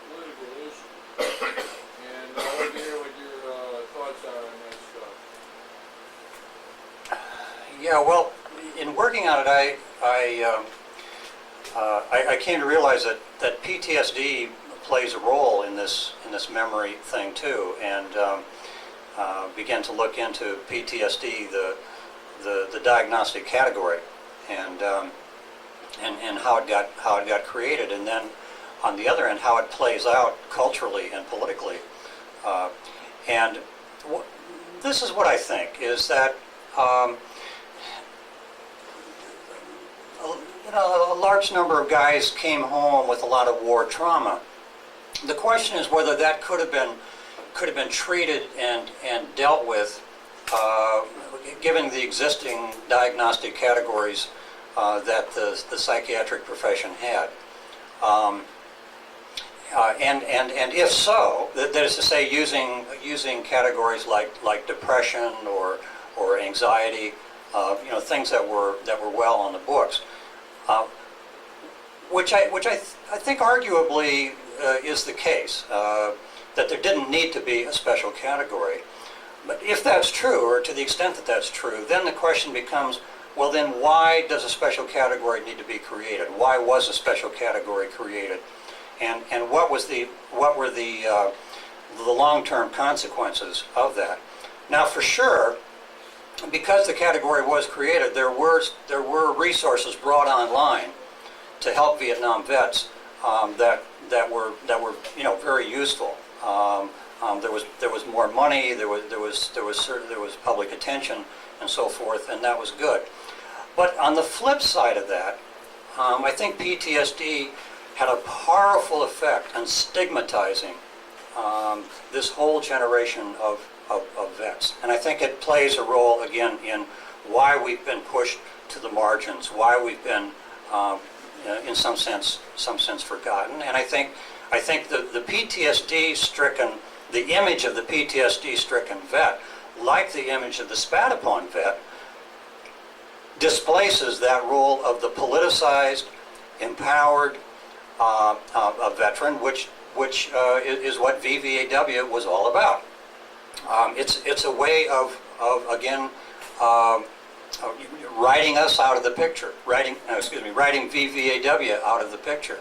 political issues. And I want to hear what your thoughts are on that stuff. Yeah, well, in working on it, I came to realize that PTSD plays a role in this memory thing too, and began to look into PTSD, the diagnostic category, and how it got created, and then on the other end how it plays out culturally and politically, and this is what I think is that. A large number of guys came home with a lot of war trauma. The question is whether that could have been could have been treated and dealt with given the existing diagnostic categories that the psychiatric profession had. And if so, that is to say, using categories like depression or anxiety, things that were well on the books, which I think arguably is the case, that there didn't need to be a special category. But if that's true, or to the extent that that's true, then the question becomes, well, then why does a special category need to be created? Why was a special category created? And what were the long-term consequences of that? Now, for sure, because the category was created, there were resources brought online to help Vietnam vets that were very useful. There was more money, there was public attention, and so forth, and that was good. But on the flip side of that, I think PTSD had a powerful effect on stigmatizing this whole generation of vets. And I think it plays a role, again, in why we've been pushed to the margins, why we've been, in some sense, forgotten. And I think the PTSD-stricken, the image of the PTSD-stricken vet, like the image of the spat-upon vet, displaces that role of the politicized, empowered, a veteran, which is what VVAW was all about. It's a way of again writing us out of the picture, writing VVAW out of the picture,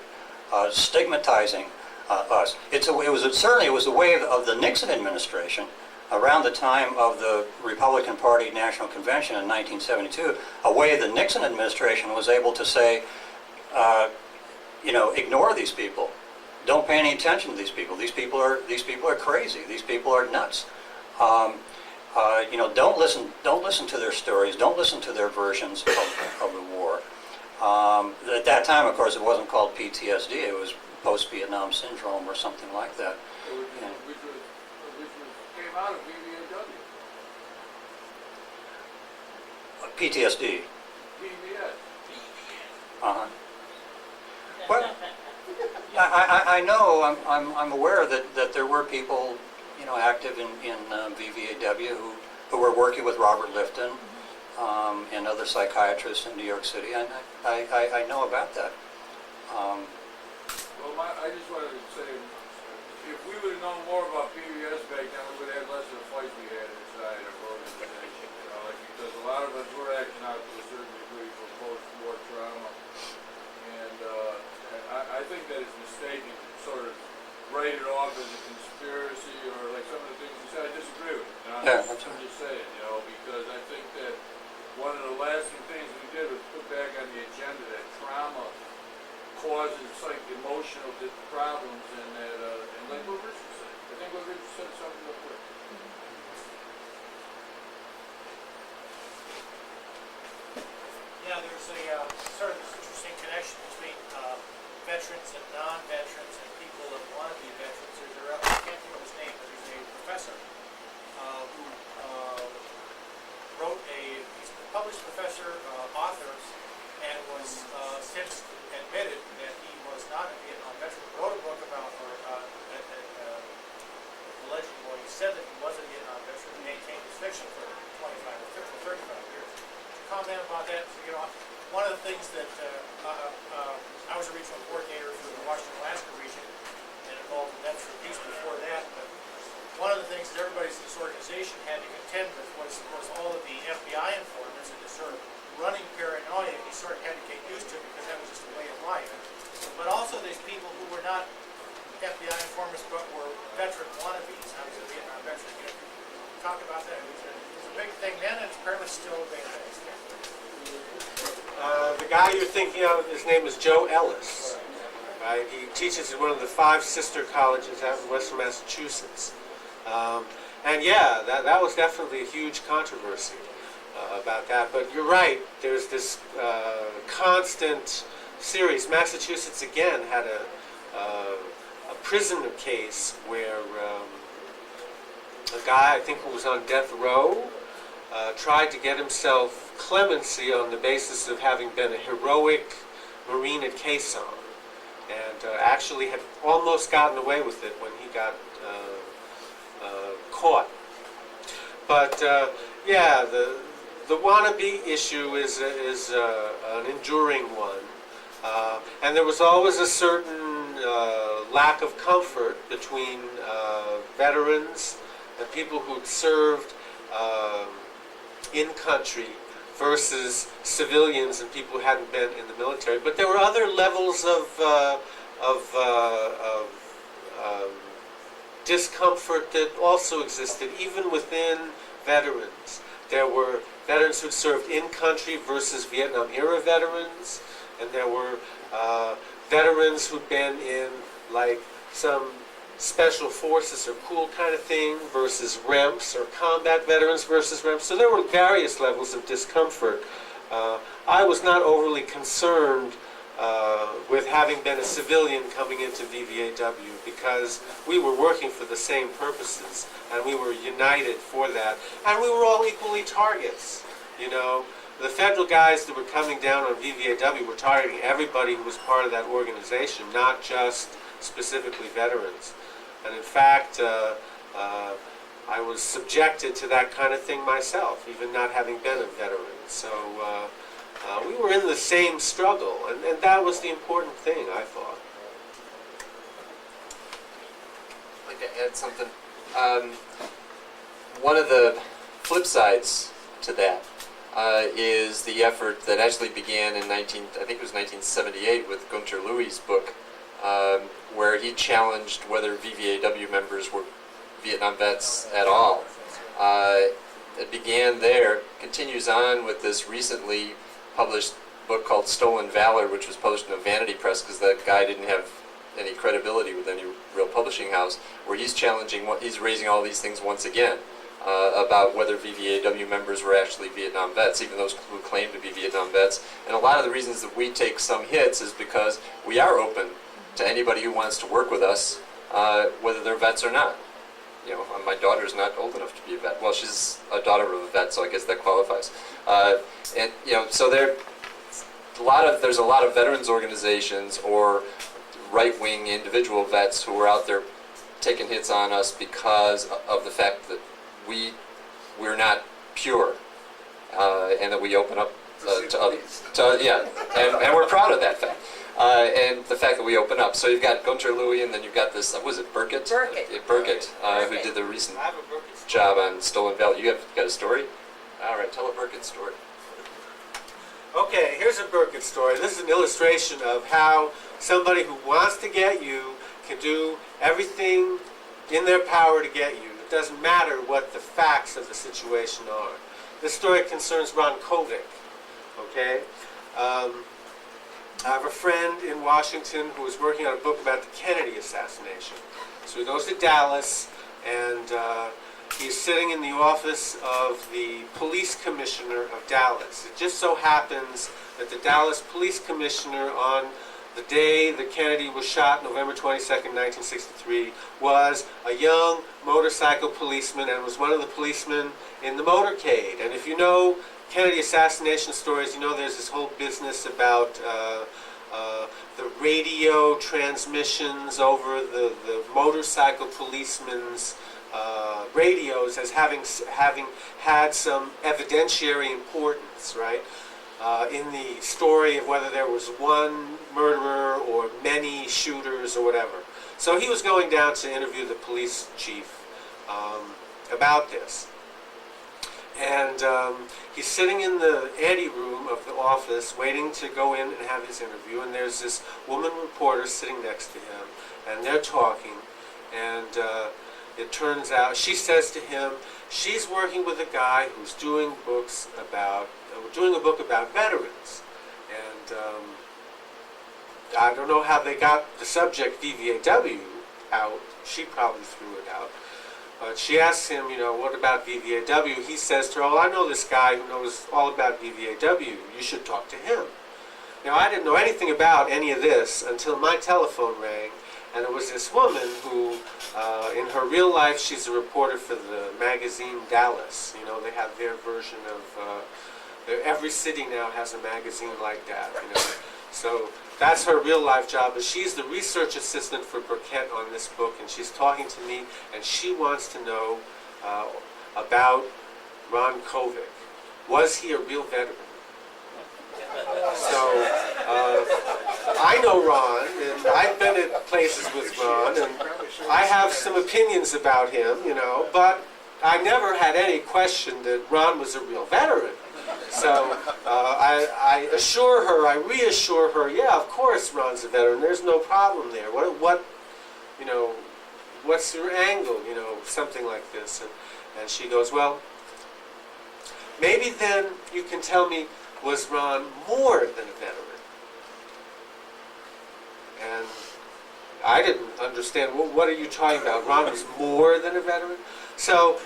stigmatizing us. It was a way of the Nixon administration around the time of the Republican Party National Convention in 1972. A way the Nixon administration was able to say, ignore these people. Don't pay any attention to these people. These people are crazy. These people are nuts. Don't listen to their stories. Don't listen to their versions of the war. At that time, of course, it wasn't called PTSD. It was post-Vietnam syndrome or something like that. Which came out of VVAW. PTSD. VVS. Uh-huh. Well, I know, I'm aware that there were people, active in VVAW who were working with Robert Lifton and other psychiatrists in New York City. And I know about that. Well, I just wanted to say, if we would have known more about PBS back then, we would have had less of the fight we had inside our organization. Because a lot of us were acting out to a certain degree for post-war trauma. And I think that it's mistaken to sort of write it off as a conspiracy or like some of the things you said. I disagree with it. I'm just saying, because I think that one of the lasting things we did was put back on the agenda that trauma causes emotional problems, and that, and like what Richard said, I think what Richard said something real quick. Yeah, there's a sort of this interesting connection between veterans and non-veterans and people that want to be veterans. I can't think of his name, but he's a professor who wrote he's a published professor, author, and was since admitted that he was not a Vietnam veteran. Wrote a book about, allegedly, well, he said that he was a Vietnam veteran and maintained his fiction for 25 or 35 years. Comment about that. One of the things that I was a regional coordinator for the Washington, Alaska region, and involved in that for peace before that. But one of the things that everybody in this organization had to contend with was all of the FBI informants and this sort of running paranoia you sort of had to get used to because that was just a way of life. But also these people who were not FBI informants but were veteran wannabes. I was a Vietnam veteran. Talk about that. It was a big thing then, and it's apparently still a big thing. The guy you're thinking of, his name is Joe Ellis. Right? He teaches at one of the 5 sister colleges out in Western Massachusetts. And yeah, that was definitely a huge controversy about that. But you're right, there's this constant series. Massachusetts, again, had a prisoner case where a guy, I think, who was on death row, tried to get himself clemency on the basis of having been a heroic Marine at Quezon, and actually had almost gotten away with it when he got caught. But yeah, the wannabe issue is an enduring one, and there was always a certain lack of comfort between veterans and people who'd served in country versus civilians and people who hadn't been in the military. But there were other levels of discomfort that also existed, even within veterans. There were veterans who served in country versus Vietnam-era veterans, and there were veterans who'd been in like some special forces or cool kind of thing versus REMPs, or combat veterans versus REMPs. So there were various levels of discomfort. I was not overly concerned with having been a civilian coming into VVAW, because we were working for the same purposes and we were united for that, and we were all equally targets. You know, the federal guys that were coming down on VVAW were targeting everybody who was part of that organization, not just specifically veterans. And in fact, I was subjected to that kind of thing myself, even not having been a veteran. So we were in the same struggle, and that was the important thing, I thought. I'd like to add something. One of the flip sides to that is the effort that actually began in I think it was 1978 with Gunter Louis' book, where he challenged whether VVAW members were Vietnam vets at all. It began there, continues on with this recently published book called Stolen Valor, which was published in a vanity press because that guy didn't have any credibility with any real publishing house, where he's challenging, he's raising all these things once again about whether VVAW members were actually Vietnam vets, even those who claim to be Vietnam vets. And a lot of the reasons that we take some hits is because we are open to anybody who wants to work with us, whether they're vets or not. You know, my daughter's not old enough to be a vet. Well, she's a daughter of a vet, so I guess that qualifies. And you know, so there's a lot of veterans organizations or right-wing individual vets who are out there taking hits on us because of the fact that we're not pure, and that we open up to others. And we're proud of that fact. And the fact that we open up. So you've got Gunter Louis, and then you've got this, was it Burkett? Burkett, who did the recent job on Stolen Valor. You got a story? All right, tell a Burkett story. Okay, here's a Burkett story. This is an illustration of how somebody who wants to get you can do everything in their power to get you. It doesn't matter what the facts of the situation are. This story concerns Ron Kovic. Okay? I have a friend in Washington who was working on a book about the Kennedy assassination. So he goes to Dallas, and he's sitting in the office of the police commissioner of Dallas. It just so happens that the Dallas police commissioner, on the day that Kennedy was shot, November 22nd, 1963, was a young motorcycle policeman and was one of the policemen in the motorcade. And if you know Kennedy assassination stories, you know there's this whole business about the radio transmissions over the motorcycle policemen's radios as having had some evidentiary importance, right? In the story of whether there was one murderer or many shooters or whatever. So he was going down to interview the police chief about this. And he's sitting in the anteroom of the office waiting to go in and have his interview, and there's this woman reporter sitting next to him, and they're talking, and it turns out, she says to him, she's working with a guy who's doing a book about veterans. And I don't know how they got the subject VVAW out. She probably threw it out. But she asks him, you know, what about VVAW? He says to her, oh, I know this guy who knows all about VVAW. You should talk to him. Now, I didn't know anything about any of this until my telephone rang, And it was this woman who, in her real life, she's a reporter for the magazine Dallas. You know, they have their version of, every city now has a magazine like that, you know. So that's her real life job, but she's the research assistant for Burkett on this book, and she's talking to me, and she wants to know about Ron Kovic. Was he a real veteran? So I know Ron, and I've been at places with Ron, and I have some opinions about him, you know, but I never had any question that Ron was a real veteran. So I assure her, I reassure her, yeah, of course Ron's a veteran. There's no problem there. What, you know, what's your angle, you know, something like this. And she goes, well, maybe then you can tell me, was Ron more than a veteran? And I didn't understand, well, what are you talking about? Ron was more than a veteran? So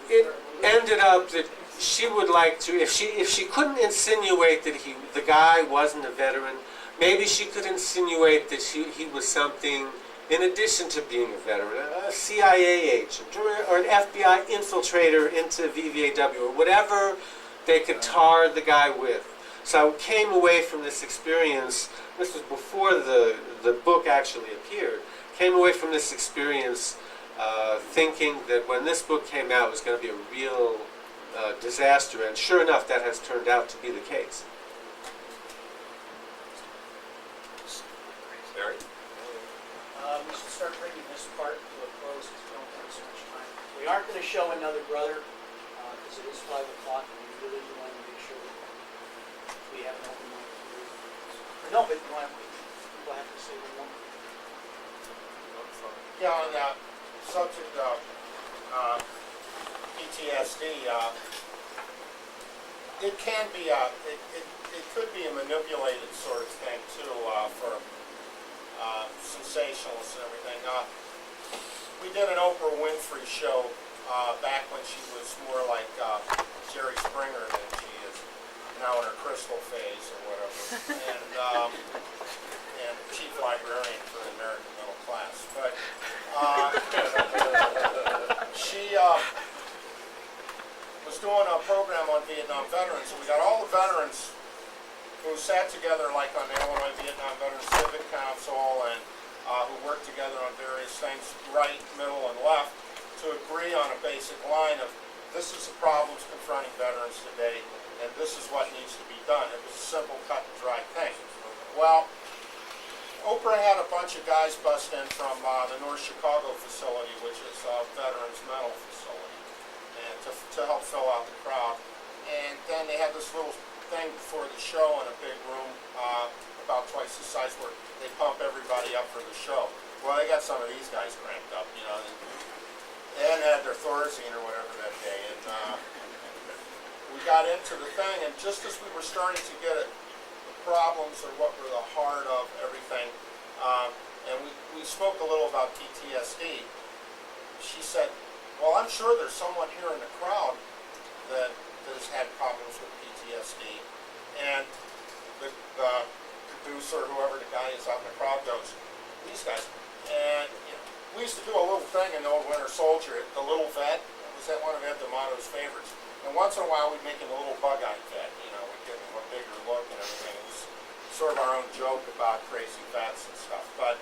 it ended up that she would like to, if she couldn't insinuate that the guy wasn't a veteran, maybe she could insinuate that he was something in addition to being a veteran, a CIA agent or an FBI infiltrator into VVAW or whatever they could tar the guy with. So I came away from this experience, this was before the book actually appeared, came away from this experience thinking that when this book came out it was going to be a real disaster, and sure enough that has turned out to be the case. Barry? We should start bringing this part to a close because we don't have so much time. We aren't going to show another brother because it is 5 o'clock and we really want to make sure that we have an open mic. No, but you want people have to say one more. Yeah, on the subject of PTSD, it can be it could be a manipulated sort of thing too for sensationalists and everything. We did an Oprah Winfrey show back when she was more like Jerry Springer than she is now in her crystal phase or whatever, and chief librarian for the American middle class. But she was doing a program on Vietnam veterans, and we got all the veterans who sat together like on the Illinois Vietnam Veterans Civic Council and who worked together on various things, right, middle, and left, to agree on a basic line of this is the problems confronting veterans today, and this is what needs to be done. It was a simple, cut and dry thing. Well, Oprah had a bunch of guys bust in from the North Chicago facility, which is a veterans mental facility, and to help fill out the crowd. And then they had this little thing before the show in a big room, about twice the size, where they pump everybody up for the show. Well, they got some of these guys cranked up, you know. They hadn't had their Thorazine or whatever that day, and we got into the thing, and just as we were starting to get at the problems or what were the heart of everything, and we spoke a little about PTSD, she said, well, I'm sure there's someone here in the crowd that has had problems with PTSD. And the producer, whoever the guy is out in the crowd, goes, these guys. And you know, we used to do a little thing in the old Winter Soldier, the little vet. Was that one of Ed D'Amato's favorites? And once in a while we'd make him a little bug-eyed vet. You know, we'd give him a bigger look and everything. It was sort of our own joke about crazy vets and stuff. But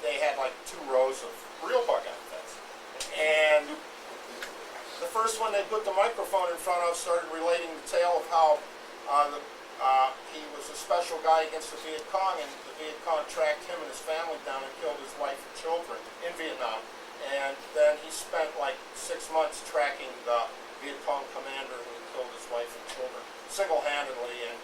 they had like 2 rows of real bug-eyed vets. And the first one they put the microphone in front of started relating the tale of how he was a special guy against the Viet Cong, and the Viet Cong tracked him and his family down and killed his wife and children in Vietnam. And then he spent like 6 months tracking the Viet Cong commander who killed his wife and children single-handedly. And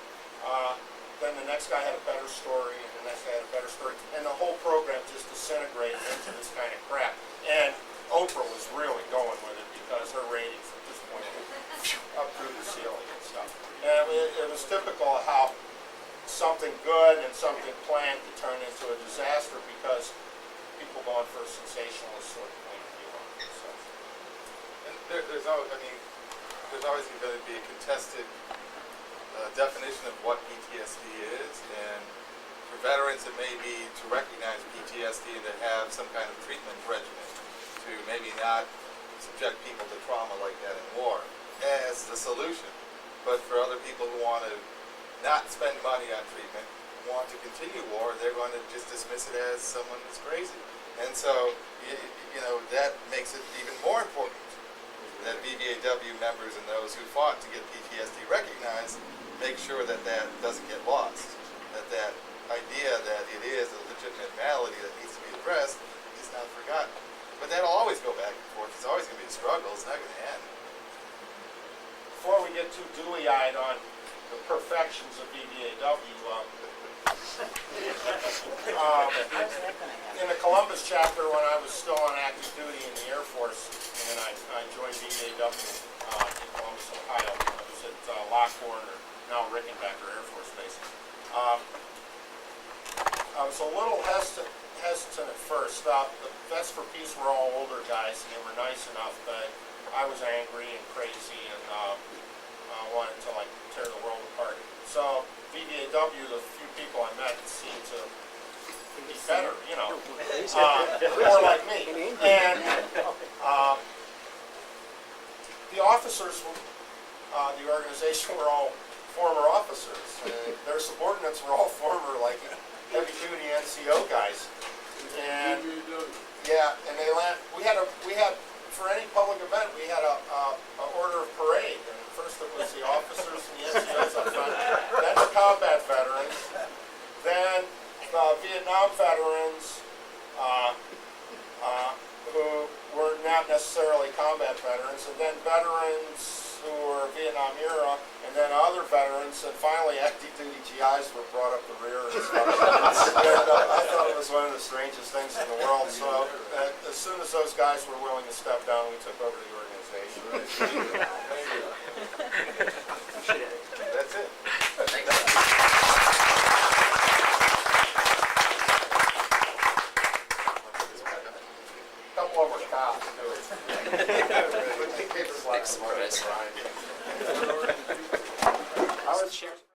then the next guy had a better story, and the next guy had a better story. And the whole program just disintegrated into this kind of crap. And Oprah was really going with it because her ratings at this point were up through the ceiling and stuff. And it was typical of how something good and something planned could turn into a disaster because people going for a sensationalist sort of point of view on it. So. And there's always, I mean, there's always going to be a contested definition of what PTSD is, and For veterans, it may be to recognize PTSD and to have some kind of treatment regimen to maybe not subject people to trauma like that in war as the solution. But for other people who want to not spend money on treatment, want to continue war, they're going to just dismiss it as someone who's crazy. And so, you know, that makes it even more important that VVAW members and those who fought to get PTSD recognized make sure that that doesn't get lost, that that idea that it is a legitimate malady that needs to be addressed is not forgotten. But that'll always go back and forth. It's always going to be a struggle. It's not going to end. Before we get too dewy-eyed on the perfections of VVAW, in the Columbus chapter, when I was still on active duty in the Air Force, and I joined VVAW in Columbus, Ohio. I was at Lockport, or now Rickenbacker Air Force Base. I was a little hesitant at first. The Vets for Peace were all older guys, and they were nice enough, but I was angry and crazy, and wanted to like tear the world apart. So VVAW, the few people I met seemed to be better, you know, more like me. And the officers, the organization were all former officers. And their subordinates were all former, like, heavy-duty NCO guys. And yeah, and we had for any public event, we had a order of parade. And first it was the officers and the NCOs up front, then the combat veterans, then the Vietnam veterans who were not necessarily combat veterans, and then veterans who were Vietnam era, and then other veterans, and finally active duty GIs were brought up the rear and stuff. And I thought it was one of the strangest things in the world. So as soon as those guys were willing to step down, we took over the organization. That's it. A couple of them were cops, too. Big surprise.